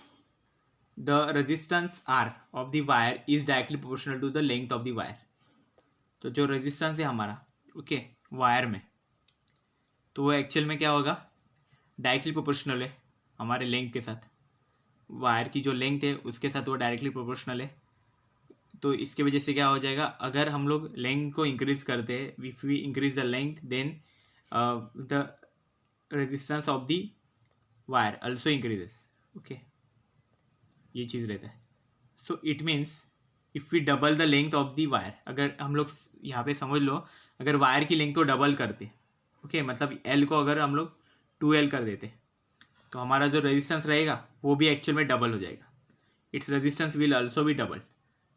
the resistance R of the wire is directly proportional to the length of the wire. तो जो रेजिस्टेंस है हमारा ओके वायर में, तो वो एक्चुअल में क्या होगा, डायरेक्टली प्रोपोर्शनल है हमारे लेंथ के साथ। वायर की जो लेंथ है उसके साथ वो डायरेक्टली प्रोपोर्शनल है। तो इसके वजह से क्या हो जाएगा, अगर हम लोग लेंथ को इंक्रीज करते हैं, if we increase the length then the resistance of the wire also increases. Okay, ये चीज़ रहता है। So it means if we double the length of the wire, अगर हम लोग यहाँ पे समझ लो अगर वायर की लेंथ को डबल करते ओके मतलब एल को अगर हम लोग 2L कर देते तो हमारा जो रेजिस्टेंस रहेगा वो भी एक्चुअल में डबल हो जाएगा, इट्स रेजिस्टेंस विल आल्सो भी डबल।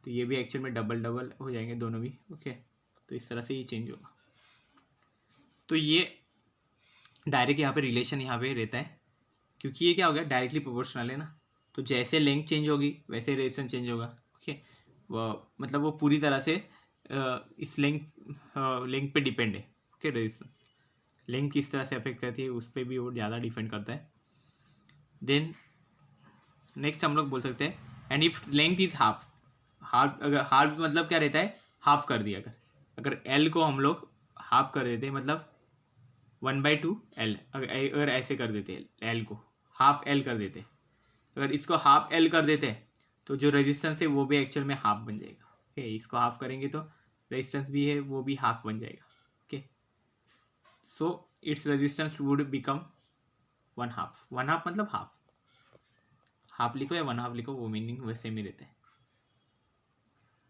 तो ये भी एक्चुअल में डबल डबल हो जाएंगे दोनों भी। ओके, तो इस तरह से ये चेंज होगा। तो ये डायरेक्ट यहाँ पे रिलेशन यहाँ पे रहता है, क्योंकि ये क्या हो गया डायरेक्टली प्रोपोर्शनल है ना। तो जैसे लेंथ चेंज होगी वैसे रेजिस्टेंस चेंज होगा। ओके, मतलब वो पूरी तरह से इस लेंथ पे डिपेंड है। ओके, रेजिस्टेंस लेंथ किस तरह से अफेक्ट करती है उस पर भी वो ज़्यादा डिपेंड करता है। देन नेक्स्ट हम लोग बोल सकते हैं and if length is half, अगर हाफ मतलब क्या रहता है, हाफ कर दिया। अगर एल को हम लोग हाफ कर देते मतलब 1/2L, अगर ऐसे कर देते एल को हाफ एल कर देते, अगर इसको हाफ एल कर देते तो जो रेजिस्टेंस है वो भी एक्चुअल में हाफ बन जाएगा। ओके, इसको हाफ करेंगे तो रेजिस्टेंस भी है वो भी हाफ बन जाएगा। Okay, so its resistance would become 1/2। 1/2 मतलब हाफ, हाफ लिखो या 1/2 लिखो वो मीनिंग वैसे में रहता है।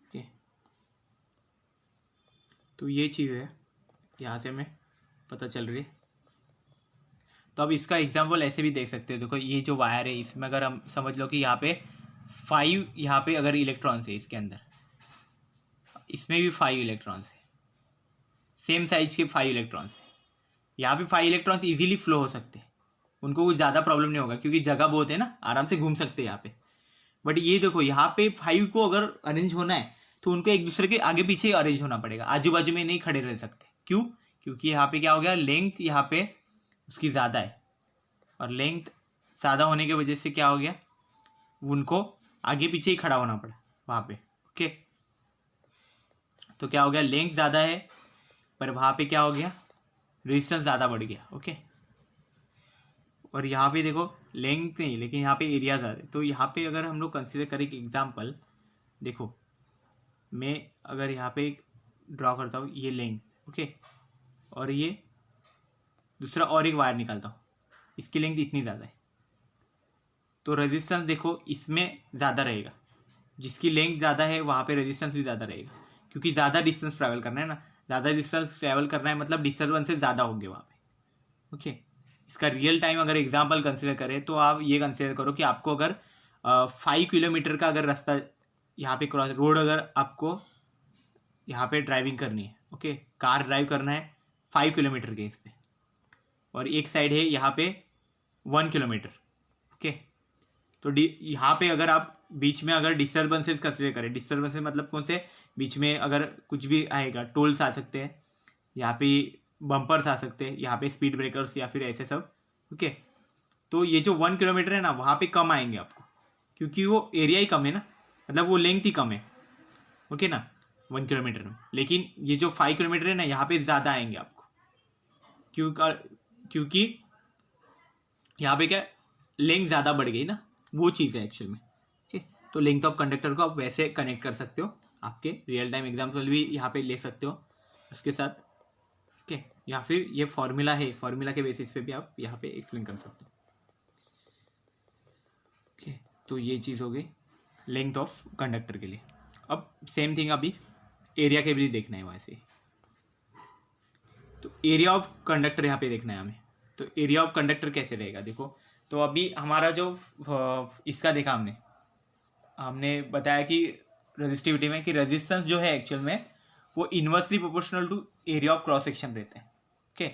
ओके, तो ये चीज़ है यहाँ से हमें पता चल रही है। तो अब इसका एग्जाम्पल ऐसे भी देख सकते हो, देखो ये जो वायर है इसमें अगर हम समझ लो कि यहाँ पे 5 यहाँ पे अगर इलेक्ट्रॉन्स है इसके अंदर, इसमें भी 5 इलेक्ट्रॉन्स है, सेम साइज के 5 इलेक्ट्रॉन्स है। यहाँ पे 5 इलेक्ट्रॉन्स इजीली फ्लो हो सकते हैं, उनको कुछ ज़्यादा प्रॉब्लम नहीं होगा क्योंकि जगह बहुत है ना, आराम से घूम सकते हैं यहाँ पे। बट ये देखो यहाँ पे 5 को अगर अरेंज होना है तो उनको एक दूसरे के आगे पीछे अरेंज होना पड़ेगा, आजू बाजू में नहीं खड़े रह सकते। क्यों? क्योंकि यहाँ पे क्या हो गया, लेंथ यहाँ पे उसकी ज़्यादा है और लेंथ ज़्यादा होने की वजह से क्या हो गया, उनको आगे पीछे ही खड़ा होना पड़ा वहाँ पे। ओके, तो क्या हो गया, लेंथ ज़्यादा है पर वहाँ पे क्या हो गया, रेजिस्टेंस ज़्यादा बढ़ गया। ओके, और यहाँ पे देखो लेंथ नहीं लेकिन यहाँ पे एरिया ज़्यादा है। तो यहाँ पे अगर हम लोग कंसिडर करें कि एग्जाम्पल देखो, मैं अगर यहाँ पे ड्रॉ करता हूँ ये लेंथ ओके, और ये दूसरा और एक वायर निकालता हूँ, इसकी लेंथ इतनी ज़्यादा है, तो रेजिस्टेंस देखो इसमें ज़्यादा रहेगा, जिसकी लेंथ ज़्यादा है वहाँ पे रेजिस्टेंस भी ज़्यादा रहेगा, क्योंकि ज़्यादा डिस्टेंस ट्रैवल करना है ना, ज़्यादा डिस्टेंस ट्रैवल करना है मतलब डिस्टर्बेंसेस ज़्यादा होंगे वहाँ पे। ओके, इसका रियल टाइम अगर एग्जाम्पल कंसिडर करें तो आप ये कंसिडर करो कि आपको अगर 5 किलोमीटर का अगर रास्ता यहाँ पे क्रॉस रोड अगर आपको यहाँ पे ड्राइविंग करनी है, ओके कार ड्राइव करना है 5 किलोमीटर के इस पे, और एक साइड है यहाँ पे 1 किलोमीटर। ओके, तो यहाँ पे अगर आप बीच में अगर डिस्टर्बेंसेस कंसिडर करें, डिस्टर्बेंसेस मतलब कौन से, बीच में अगर कुछ भी आएगा, टोल्स आ सकते हैं, यहाँ पे बम्पर्स आ सकते हैं, यहाँ पे स्पीड ब्रेकर्स या फिर ऐसे सब। ओके, तो ये जो 1 किलोमीटर है ना वहाँ पे कम आएंगे आपको, क्योंकि वो एरिया ही कम है ना, मतलब वो लेंथ ही कम है। ओके ना, 1 किलोमीटर में, लेकिन ये जो 5 किलोमीटर है ना यहाँ पे ज़्यादा आएंगे आपको, क्योंकि यहाँ पे क्या लेंथ ज़्यादा बढ़ गई ना, वो चीज़ है एक्चुअल में। ओके, तो लेंथ ऑफ कंडक्टर को आप वैसे कनेक्ट कर सकते हो, आपके रियल टाइम एग्जाम्पल भी यहाँ पे ले सकते हो उसके साथ, ओके। या फिर ये फॉर्मूला है, फॉर्मूला के बेसिस पे भी आप यहाँ पे एक्सप्लेन कर सकते हो, ओके। तो ये चीज़ हो गई लेंथ ऑफ कंडक्टर के लिए। अब सेम थिंग अभी एरिया के भी देखना है वैसे, तो एरिया ऑफ कंडक्टर यहाँ पे देखना है हमें। तो एरिया ऑफ कंडक्टर कैसे रहेगा, देखो। तो अभी हमारा जो इसका देखा हमने बताया कि रेजिस्टिविटी में कि रेजिस्टेंस जो है एक्चुअल में वो inversely proportional to area of cross section रहता है, ओके।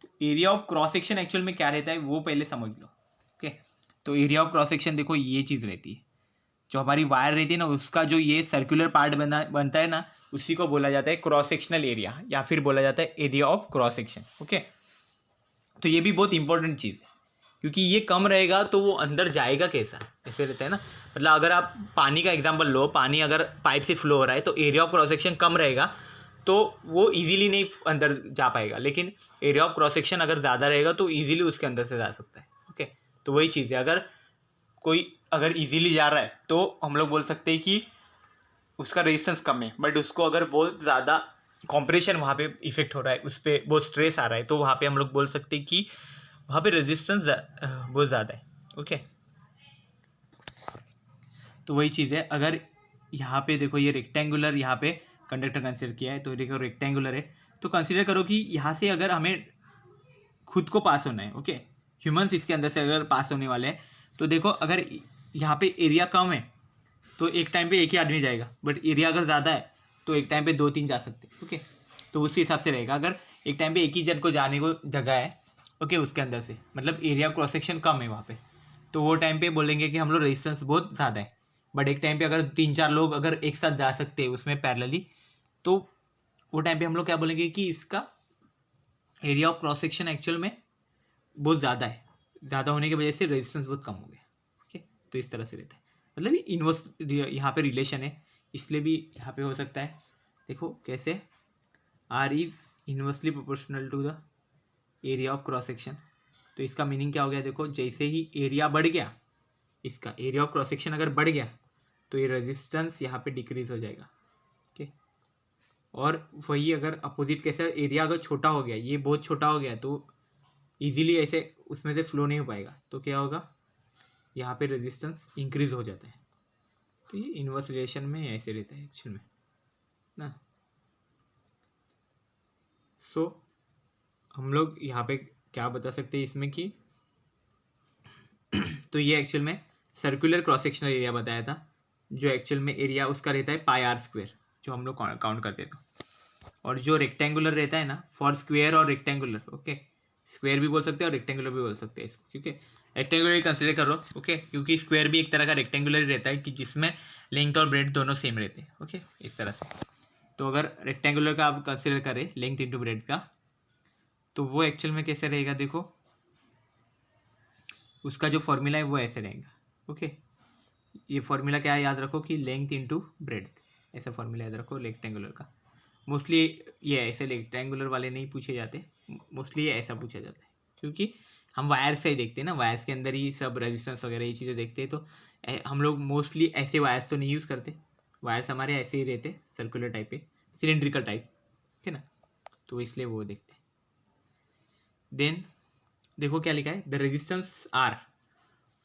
तो area of cross section actual में क्या रहता है वो पहले समझ लो, ओके। तो एरिया ऑफ क्रॉस सेक्शन देखो ये चीज़ रहती है, जो हमारी वायर रहती है ना उसका जो ये सर्कुलर पार्ट बनता है ना, उसी को बोला जाता है क्रॉस सेक्शनल एरिया, या फिर बोला जाता है area of cross section, okay. तो ये भी बहुत इंपॉर्टेंट चीज़ है, क्योंकि ये कम रहेगा तो वो अंदर जाएगा कैसा, ऐसे रहता है ना। मतलब अगर आप पानी का एग्जांपल लो, पानी अगर पाइप से फ्लो हो रहा है तो एरिया ऑफ क्रॉस सेक्शन कम रहेगा तो वो इजीली नहीं अंदर जा पाएगा, लेकिन एरिया ऑफ क्रॉस सेक्शन अगर ज़्यादा रहेगा तो इजीली उसके अंदर से जा सकता है, ओके। तो वही चीज़ है, अगर इजीली जा रहा है तो हम लोग बोल सकते हैं कि उसका रेजिस्टेंस कम है, बट उसको अगर बहुत ज़्यादा कॉम्प्रेशन वहाँ पे इफेक्ट हो रहा है, उस पर बहुत स्ट्रेस आ रहा है, तो वहाँ पे हम लोग बोल सकते हैं कि वहाँ पे रेजिस्टेंस बहुत ज़्यादा है, ओके। तो वही चीज़ है, अगर यहाँ पे देखो ये रेक्टेंगुलर यहाँ पे कंडक्टर कंसिडर किया है, तो देखो रेक्टेंगुलर है, तो कंसिडर करो कि यहाँ से अगर हमें खुद को पास होना है, ओके, ह्यूमंस इसके अंदर से अगर पास होने वाले हैं, तो देखो अगर यहाँ पे एरिया कम है तो एक टाइम पे एक ही आदमी जाएगा, बट एरिया अगर ज़्यादा है तो एक टाइम पे 2-3 जा सकते हैं, ओके। तो उसी हिसाब से रहेगा, अगर एक टाइम पे एक ही जन को जाने को जगह है, ओके, उसके अंदर से मतलब एरिया क्रॉस सेक्शन कम है वहाँ पे, तो वो टाइम पे बोलेंगे कि हम लोग रेजिस्टेंस बहुत ज़्यादा है। बट एक टाइम पे अगर 3-4 लोग अगर एक साथ जा सकते हैं उसमें पैरेलली, तो वो टाइम पे हम लोग क्या बोलेंगे कि इसका area of cross section actual में बहुत ज़्यादा है, ज़्यादा होने की वजह से रेजिस्टेंस बहुत कम हो गया, ओके। तो इस तरह से रहता है, मतलब ये इन्वर्स यहाँ पे रिलेशन है, इसलिए भी यहाँ पे हो सकता है। देखो कैसे, R is inversely proportional to the area of cross section. तो इसका मीनिंग क्या हो गया, देखो जैसे ही एरिया बढ़ गया, इसका एरिया ऑफ क्रॉस सेक्शन अगर बढ़ गया तो ये रेजिस्टेंस यहाँ पे डिक्रीज हो जाएगा, ओके। और वही अगर अपोजिट कैसे, एरिया अगर छोटा हो गया, ये बहुत छोटा हो गया, तो इजीली ऐसे उसमें से फ्लो नहीं हो पाएगा, तो क्या होगा, यहाँ पे रेजिस्टेंस इंक्रीज हो जाता है। तो ये इन्वर्स रिलेशन में ऐसे रहता है एक्चुअल में ना। सो हम लोग यहाँ पे क्या बता सकते हैं इसमें कि तो ये एक्चुअल में सर्कुलर क्रॉस सेक्शनल एरिया बताया था, जो एक्चुअल में एरिया उसका रहता है पाई आर स्क्वायर, जो हम लोग काउंट करते हैं। तो और जो रेक्टेंगुलर रहता है ना, फॉर स्क्वायर और रेक्टेंगुलर, ओके, स्क्वायर भी बोल सकते हैं और रेक्टेंगुलर भी बोल सकते हैं इसको, क्योंकि रेक्टेंगुलर कंसिडर करो, ओके, क्योंकि स्क्वायर भी एक तरह का रेक्टेंगुलर ही रहता है कि जिसमें लेंथ और ब्रेड दोनों सेम रहते हैं, ओके, इस तरह से। तो अगर रेक्टेंगुलर का आप कंसिडर करें लेंथ इंटू ब्रेड का, तो वो एक्चुअल में कैसे रहेगा, देखो उसका जो फॉर्मूला है वो ऐसे रहेगा, ओके। ये फॉर्मूला क्या है याद रखो कि लेंथ इंटू ब्रेड, ऐसा फॉर्मूला याद रखो रेक्टेंगुलर का। मोस्टली ये ऐसे रेक्टेंगुलर वाले नहीं पूछे जाते, मोस्टली ये ऐसा पूछा जाता है, क्योंकि हम वायर से ही देखते हैं ना, वायर्स के अंदर ही सब रेजिस्टेंस वगैरह ये चीज़ें देखते हैं, तो हम लोग मोस्टली ऐसे वायर्स तो नहीं यूज़ करते, वायर्स हमारे ऐसे ही रहते सर्कुलर टाइप पे, सिलेंड्रिकल टाइप, ठीक है ना, तो इसलिए वो देखते हैं। देन देखो क्या लिखा है, the resistance R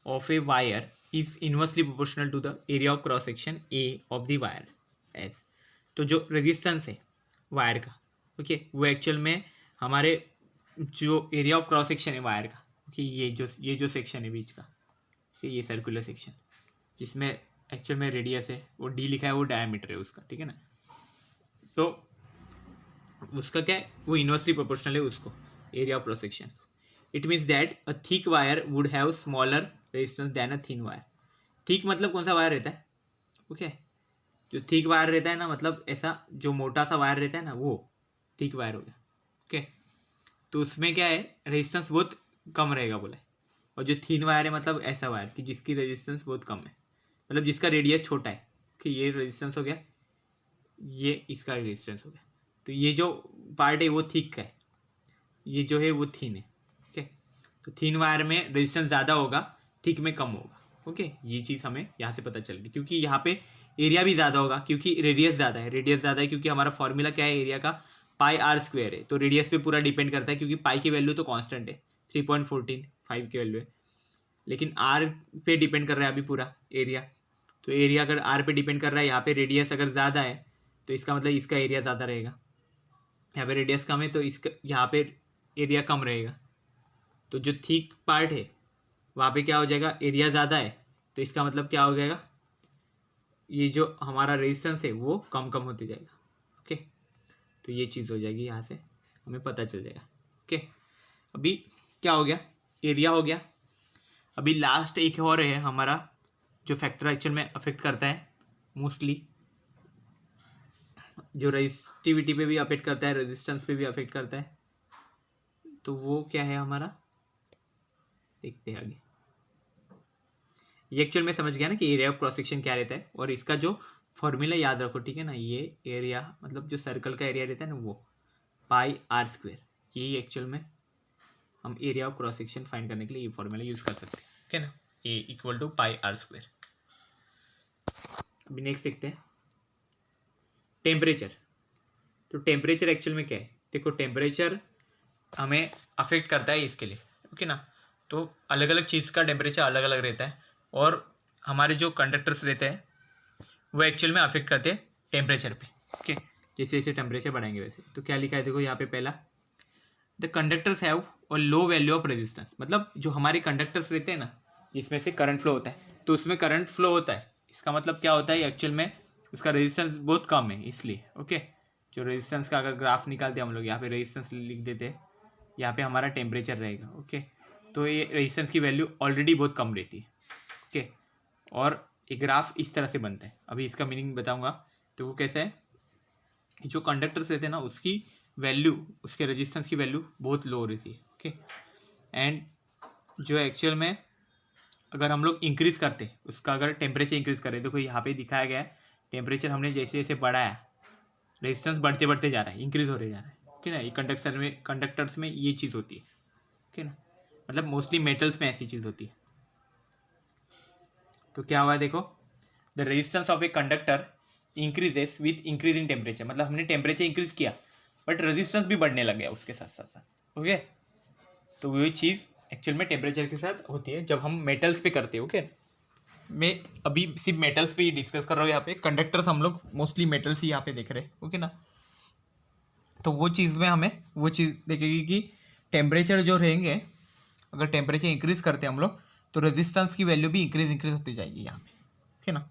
of a wire is inversely proportional to the area of cross section A of the wire as. तो जो रेजिस्टेंस है वायर का, ओके, वो एक्चुअल में हमारे जो एरिया ऑफ क्रॉस सेक्शन है वायर का, ओके, ये जो सेक्शन है बीच का, ये सर्कुलर सेक्शन जिसमें एक्चुअल में रेडियस है वो डी लिखा है, वो डायमीटर है उसका, ठीक है ना। तो उसका क्या है, वो इन्वर्सली प्रोपोर्शनल है उसको area of cross section. It means that a thick wire would have smaller resistance then a thin wire. Thick मतलब कौन सा वायर रहता है, ओके, जो थिक वायर रहता है ना, मतलब ऐसा जो मोटा सा वायर रहता है ना, वो थिक वायर हो गया, ओके। तो उसमें क्या है, रेजिस्टेंस बहुत कम रहेगा बोला है। और जो थिन वायर है मतलब ऐसा वायर कि जिसकी रेजिस्टेंस बहुत कम है, मतलब जिसका रेडियस छोटा है, कि ये रेजिस्टेंस हो गया, ये इसका रेजिस्टेंस हो गया, तो ये जो पार्ट है वो थिक है, ये जो है वो थिन है, ओके। तो थिन वायर में रेजिस्टेंस ज़्यादा होगा, थिक में कम होगा, ओके, ये चीज़ हमें यहाँ से पता चल रही, क्योंकि यहाँ पे एरिया भी ज़्यादा होगा क्योंकि रेडियस ज़्यादा है। रेडियस ज़्यादा है क्योंकि हमारा फॉर्मूला क्या है एरिया का, पाई आर स्क्वायर है। तो रेडियस पे पूरा डिपेंड करता है क्योंकि पाई की वैल्यू तो कांस्टेंट है, 3.145 की वैल्यू है, लेकिन आर पे डिपेंड कर रहा है अभी पूरा एरिया। तो एरिया अगर आर पे डिपेंड कर रहा है, यहाँ पे रेडियस अगर ज़्यादा है तो इसका मतलब इसका एरिया ज़्यादा रहेगा। यहाँ पे रेडियस कम है तो इसका यहाँ पे एरिया कम रहेगा। तो जो थिक पार्ट है वहाँ पे क्या हो जाएगा, एरिया ज़्यादा है, तो इसका मतलब क्या हो जाएगा, ये जो हमारा रेजिस्टेंस है वो कम कम होते जाएगा। ओके, तो ये चीज़ हो जाएगी, यहाँ से हमें पता चल जाएगा। ओके, अभी क्या हो गया, एरिया हो गया। अभी लास्ट एक और है हमारा जो फैक्टर एक्चुअल में अफेक्ट करता है मोस्टली, जो रेजिस्टिविटी पे भी अफेक्ट करता है, रेजिस्टेंस पे भी अफेक्ट करता है। तो वो क्या है हमारा, देखते हैं आगे। ये एक्चुअल में समझ गया ना कि एरिया ऑफ क्रॉस सेक्शन क्या रहता है, और इसका जो फॉर्मूला याद रखो, ठीक है ना। ये एरिया मतलब जो सर्कल का एरिया रहता है ना वो पाई आर स्क्वायर, यही एक्चुअल में हम area of cross section find करने के लिए ये फॉर्मूला यूज़ कर सकते हैं, ठीक है ना। A equal to pi R square. अभी नेक्स्ट देखते हैं टेम्परेचर। तो टेम्परेचर एक्चुअल में क्या है, देखो टेम्परेचर हमें अफेक्ट करता है इसके लिए, ओके ना। तो अलग अलग चीज़ का टेम्परेचर अलग अलग रहता है, और हमारे जो कंडक्टर्स रहते हैं वो एक्चुअल में अफेक्ट करते हैं टेम्परेचर पे, ओके। जैसे जैसे टेम्परेचर बढ़ाएंगे वैसे। तो क्या लिखा है देखो यहाँ पे, पहला the conductors have a low value of resistance, मतलब जो हमारे कंडक्टर्स रहते हैं ना जिसमें से करंट फ्लो होता है, तो उसमें करंट फ्लो होता है, इसका मतलब क्या होता है एक्चुअल में उसका रेजिस्टेंस बहुत कम है, इसलिए ओके। जो रेजिस्टेंस का अगर ग्राफ निकालते हैं हम लोग, यहाँ पे रेजिस्टेंस लिख देते हैं, यहाँ पे हमारा टेम्परेचर रहेगा, ओके। तो ये रेजिस्टेंस की वैल्यू ऑलरेडी बहुत कम रहती है, ओके। और एक ग्राफ इस तरह से बनता है, अभी इसका मीनिंग बताऊंगा। तो वो कैसे है, जो कंडक्टर्स रहते हैं ना उसकी वैल्यू, उसके रेजिस्टेंस की वैल्यू बहुत लो रहती है, ओके। एंड जो एक्चुअल में अगर हम लोग इंक्रीज़ करते हैं उसका, अगर टेम्परेचर इंक्रीज़ करें, देखो यहाँ पे दिखाया गया है टेम्परेचर हमने जैसे जैसे बढ़ाया रेजिस्टेंस बढ़ते बढ़ते जा रहा है, इंक्रीज़ होते जा रहा है, ओके ना। ये कंडक्टर्स में ये चीज़ होती है, ओके ना। मतलब मोस्टली मेटल्स में ऐसी चीज़ होती है। तो क्या हुआ देखो, the resistance of a conductor increases with increase in temperature, मतलब हमने टेम्परेचर इंक्रीज किया बट रेजिस्टेंस भी बढ़ने लग गया उसके साथ साथ साथ, ओके। तो वही चीज़ एक्चुअल में टेम्परेचर के साथ होती है जब हम मेटल्स पे करते हैं, ओके। मैं अभी सिर्फ मेटल्स पे ही डिस्कस कर रहा हूँ, यहाँ पे कंडक्टर्स हम लोग मोस्टली मेटल्स ही यहाँ पे देख रहे हैं, ओके ना। तो वो चीज़ में हमें वो चीज़ देखेगी कि टेम्परेचर जो रहेंगे, अगर टेम्परेचर इंक्रीज़ करते हैं हम लोग तो रेजिस्टेंस की वैल्यू भी इंक्रीज होती जाएगी यहाँ पे, ओके ना।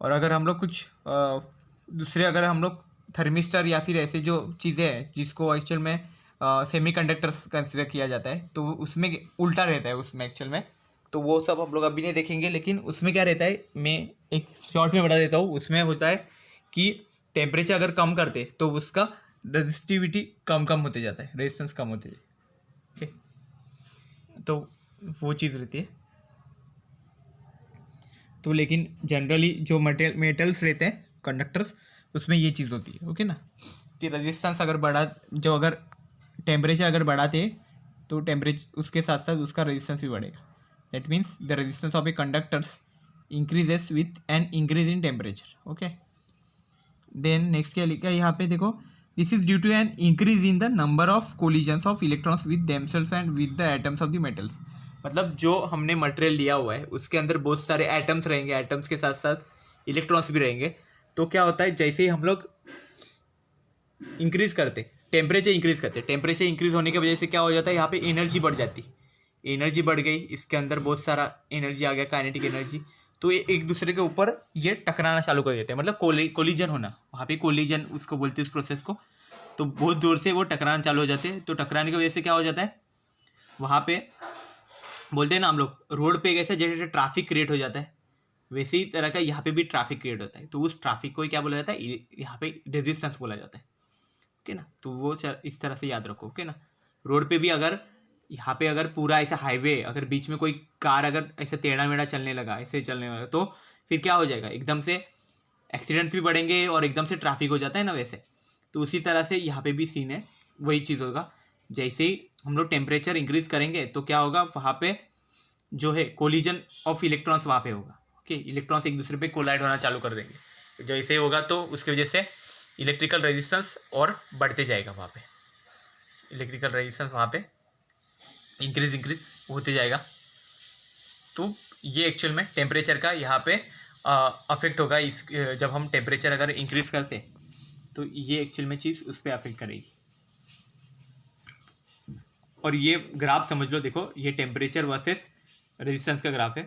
और अगर हम लोग कुछ दूसरे, अगर हम लोग थर्मिस्टर या फिर ऐसे जो चीज़ें हैं जिसको एक्चुअल में सेमीकंडक्टर्स कंसिडर किया जाता है, तो उसमें उल्टा रहता है उसमें एक्चुअल में। तो वो सब हम लोग अभी नहीं देखेंगे, लेकिन उसमें क्या रहता है मैं एक शॉर्ट में बता देता हूँ। उसमें होता है कि टेम्परेचर अगर कम करते तो उसका रेजिस्टिविटी कम कम होते जाता है, रेजिस्टेंस कम होते जाए, ओके। तो वो चीज़ रहती है। तो लेकिन जनरली जो मेटल्स रहते हैं कंडक्टर्स, उसमें ये चीज़ होती है, ओके ना, कि रेजिस्टेंस अगर बढ़ा, जो अगर टेम्परेचर अगर बढ़ाते तो टेम्परेचर उसके साथ साथ उसका रेजिस्टेंस भी बढ़ेगा। That means the resistance of a conductors increases with an increase in temperature, okay. Then next क्या लिखा है यहाँ पे देखो, this is due to an increase in the number of collisions of electrons with themselves and with the atoms of the metals, मतलब जो हमने मटेरियल लिया हुआ है उसके अंदर बहुत सारे एटम्स रहेंगे, एटम्स के साथ साथ इलेक्ट्रॉन्स भी रहेंगे। तो क्या होता है, जैसे ही हम लोग इंक्रीज करते, टेम्परेचर इंक्रीज करते, टेम्परेचर इंक्रीज होने की वजह से क्या हो जाता है, यहाँ पे एनर्जी बढ़ जाती, एनर्जी बढ़ गई, इसके अंदर बहुत सारा एनर्जी आ गया, काइनेटिक एनर्जी। तो ये एक दूसरे के ऊपर ये टकराना चालू कर देते हैं, मतलब कोलिजन होना, वहाँ पे कोलिजन उसको बोलते हैं इस प्रोसेस को। तो बहुत दूर से वो टकराना चालू हो जाते हैं। तो टकराने की वजह से क्या हो जाता है, वहाँ पे बोलते हैं ना हम लोग, रोड पे कैसे जैसे ट्रैफिक क्रिएट हो जाता है, वैसे ही तरह का यहाँ पे भी ट्रैफिक क्रिएट होता है। तो उस ट्रैफिक को क्या बोला जाता है, यहाँ पे रेजिस्टेंस बोला जाता है, ओके ना। तो वो इस तरह से याद रखो, ओके ना। रोड पे भी अगर यहाँ पे अगर पूरा ऐसा हाईवे, अगर बीच में कोई कार अगर ऐसे टेढ़ा मेढ़ा चलने लगा, ऐसे चलने लगा, तो फिर क्या हो जाएगा, एकदम से एक्सीडेंट्स भी बढ़ेंगे और एकदम से ट्रैफिक हो जाता है ना वैसे। तो उसी तरह से यहाँ पे भी सीन है, वही चीज़ होगा। जैसे ही हम लोग टेम्परेचर इंक्रीज करेंगे तो क्या होगा, वहाँ पे जो है कोलिजन ऑफ इलेक्ट्रॉन्स वहाँ पे होगा। ओके, इलेक्ट्रॉन्स एक दूसरे पे कोलाइड होना चालू कर देंगे। जैसे होगा तो उसकी वजह से इलेक्ट्रिकल रेजिस्टेंस और बढ़ते जाएगा वहाँ पे, इलेक्ट्रिकल रेजिस्टेंस वहाँ पे इंक्रीज होते जाएगा। तो ये एक्चुअल में टेम्परेचर का यहाँ पे अफेक्ट होगा। इस जब हम टेम्परेचर अगर इंक्रीज करते तो ये एक्चुअल में चीज़ उस पर अफेक्ट करेगी। और ये ग्राफ समझ लो, देखो ये टेम्परेचर वर्सेस रेजिस्टेंस का ग्राफ है।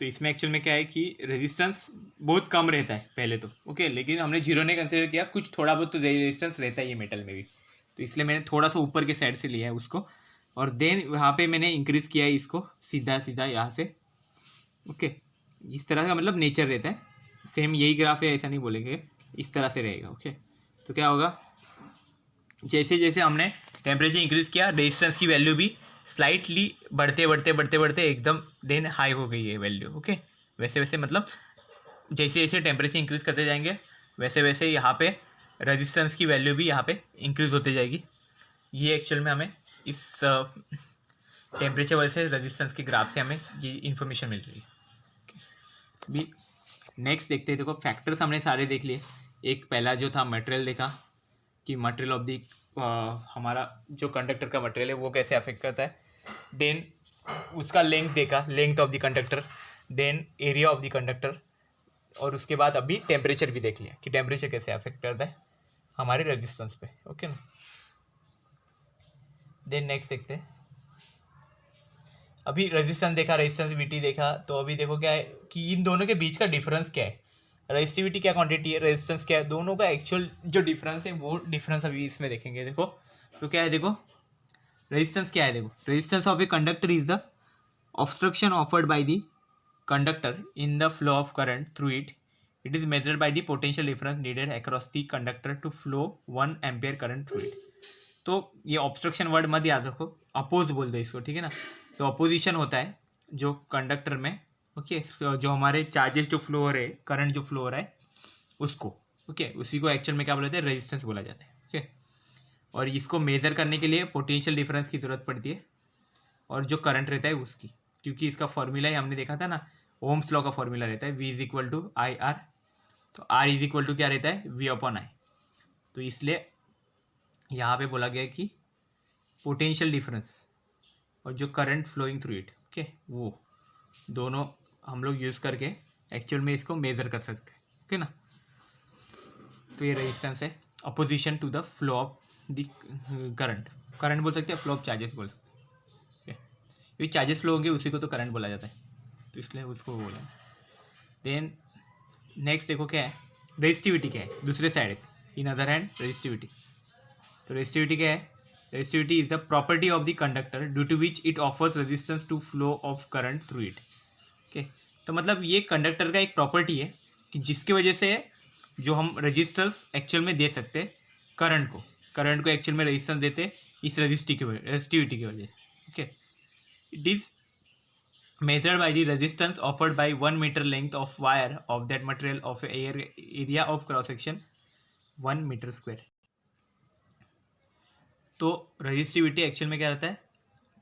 तो इसमें एक्चुअल में क्या है कि रेजिस्टेंस बहुत कम रहता है पहले तो, ओके, लेकिन हमने जीरो ने कंसिडर किया, कुछ थोड़ा बहुत तो रेजिस्टेंस रहता है ये मेटल में भी, तो इसलिए मैंने थोड़ा सा ऊपर के साइड से लिया है उसको, और देन वहाँ पे मैंने इंक्रीज़ किया है इसको सीधा सीधा यहाँ से। ओके, इस तरह का मतलब नेचर रहता है, सेम यही ग्राफ है ऐसा नहीं बोलेंगे, इस तरह से रहेगा। ओके, तो क्या होगा, जैसे जैसे हमने टेम्परेचर इंक्रीज़ किया रेजिस्टेंस की वैल्यू भी स्लाइटली बढ़ते एकदम देन हाई हो गई है वैल्यू। ओके, वैसे वैसे मतलब जैसे जैसे टेम्परेचर इंक्रीज़ करते जाएंगे वैसे वैसे यहाँ पे रेजिस्टेंस की वैल्यू भी यहाँ पे इंक्रीज़ होते जाएगी। ये एक्चुअल में हमें इस टेम्परेचर वजह रेजिस्टेंस के ग्राफ से हमें ये इन्फॉर्मेशन मिल रही है। भी नेक्स्ट देखते हैं, देखो फैक्टर्स हमने सारे देख लिए। एक पहला जो था मटेरियल देखा कि मटेरियल ऑफ दी हमारा जो कंडक्टर का मटेरियल है वो कैसे अफेक्ट करता है। देन उसका लेंथ देखा, length of the conductor, then area of the conductor, और उसके बाद अभी टेम्परेचर भी देख लिया कि टेम्परेचर कैसे अफेक्ट करता है हमारे रेजिस्टेंस पे। ओके ना, देन नेक्स्ट देखते हैं, अभी रेजिस्टेंस देखा, रेजिस्टिविटी देखा, तो अभी देखो क्या है कि इन दोनों के बीच का डिफरेंस क्या है। रेजिस्टिविटी क्या क्वांटिटी है, रेजिस्टेंस क्या है, दोनों का एक्चुअल जो डिफरेंस है वो डिफरेंस अभी इसमें देखेंगे। देखो तो क्या है, देखो रेजिस्टेंस क्या है, देखो resistance of a conductor is the obstruction offered by the conductor in the flow of current through it. It is measured by the potential difference needed across the conductor to flow 1 ampere current through it. तो ये ऑब्स्ट्रक्शन वर्ड मत याद रखो, अपोज बोल दो इसको, ठीक है ना। तो अपोजिशन होता है जो कंडक्टर में, ओके, जो हमारे चार्जेस जो फ्लो हो रहे हैं, करंट जो फ्लो हो रहा है उसको, ओके, उसी को एक्चुअल में क्या बोलते हैं, रेजिस्टेंस बोला जाता है। ओके, और इसको मेजर करने के लिए पोटेंशियल डिफरेंस की ज़रूरत पड़ती है, और जो करंट रहता है उसकी, क्योंकि इसका फॉर्मूला ही हमने देखा था ना, ओम्स लॉ का फॉर्मूला रहता है V is equal to I R. तो R इज इक्वल टू क्या रहता है, V अपॉन आई। तो इसलिए यहाँ पे बोला गया कि पोटेंशियल डिफरेंस और जो current flowing through it, okay, वो दोनों हम लोग यूज़ करके एक्चुअल में इसको मेजर कर सकते हैं। ओके ना, तो ये रेजिस्टेंस है opposition to the flow of the current, current बोल सकते हैं, फ्लो ऑफ चार्जेस बोल सकते हैं। ये चार्जेस फ्लो होंगे उसी को तो करंट बोला जाता है, तो इसलिए उसको बोला। देन नेक्स्ट देखो क्या है, रेजिस्टिविटी क्या है दूसरे साइड पे, इन अदर हैंड रेजिस्टिविटी। तो रेजिस्टिविटी क्या है, resistivity is the property of the conductor due to which it offers resistance to flow of current through it. Okay, तो मतलब ये कंडक्टर का एक प्रॉपर्टी है कि जिसकी वजह से जो हम रजिस्टर्स एक्चुअल में दे सकते हैं करंट को एक्चुअल में रेजिस्टेंस देते इस रेजिस्टिविटी की वजह से। Okay, it is measured by the resistance offered by 1 meter length of wire of that material of area of cross section 1 meter square। तो रेजिस्टिविटी एक्चुअल में क्या रहता है,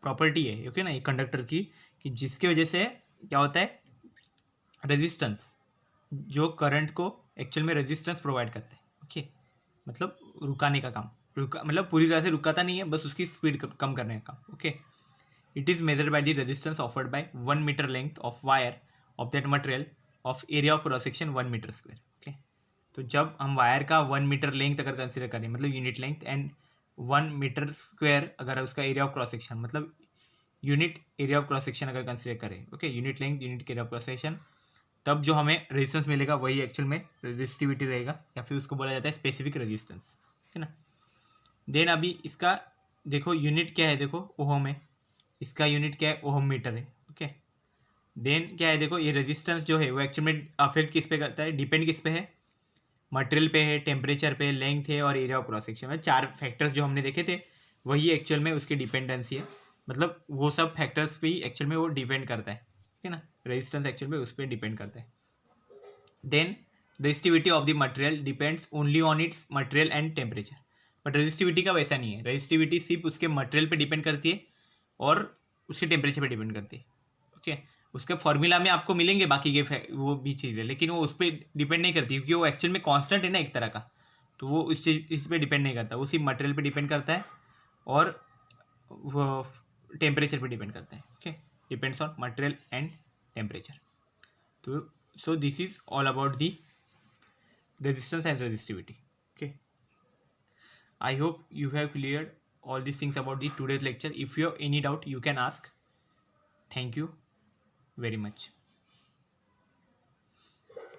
प्रॉपर्टी है, ओके ना, ये कंडक्टर की, कि जिसकी वजह से क्या होता है, रेजिस्टेंस जो करंट को एक्चुअल में रेजिस्टेंस प्रोवाइड करता है। ओके, मतलब रुकाने का काम, मतलब पूरी तरह से रुकाता नहीं है, बस उसकी स्पीड कम करने का काम। Okay, it is measured by the resistance offered by 1 meter length of wire of that material of area of cross section 1 meter square। okay, तो जब हम वायर का 1 मीटर लेंथ अगर कंसिडर करें, मतलब unit length, and 1 metre square अगर उसका एरिया ऑफ क्रॉस सेक्शन, मतलब unit area of cross section अगर कंसिडर करें, okay, unit length unit area of cross section, तब जो हमें रेजिस्टेंस मिलेगा वही एक्चुअल में रेजिस्टिविटी रहेगा, या फिर उसको बोला जाता है स्पेसिफिक रेजिस्टेंस, है ना। देन अभी इसका देखो यूनिट क्या है, देखो ओहम है, इसका यूनिट क्या है, ओहम मीटर है। ओके, देन क्या है, देखो ये रेजिस्टेंस जो है वो एक्चुअल में अफेक्ट किस पे करता है, डिपेंड किस पे है, मटेरियल पे है, टेम्परेचर पे, लेंथ है और एरिया ऑफ क्रॉस सेक्शन में। 4 फैक्टर्स जो हमने देखे थे वही एक्चुअल में उसकी डिपेंडेंसी है, मतलब वो सब फैक्टर्स पे ही एक्चुअल में वो डिपेंड करता है, ठीक है ना, रेजिस्टेंस एक्चुअल में उस पर डिपेंड करता है। Then resistivity of the material depends only on its material and temperature. But resistivity का वैसा नहीं है, रेजिस्टिविटी सिर्फ उसके मटेरियल पे डिपेंड करती है और उसके टेम्परेचर पे डिपेंड करती है। ओके। उसके फॉर्मूला में आपको मिलेंगे बाकी के वो भी चीज़ें, लेकिन वो उस पर डिपेंड नहीं करती, क्योंकि वो एक्चुअल में कांस्टेंट है ना एक तरह का, तो वो इस पर डिपेंड नहीं करता, वो सिर्फ मटेरियल पे डिपेंड करता है और वो टेम्परेचर पे डिपेंड करता है। Okay, depends on material and temperature. तो so this is all about the resistance and resistivity. Okay, I hope you have cleared all these things about the today's lecture. If you have any doubt, you can ask. Thank you very much.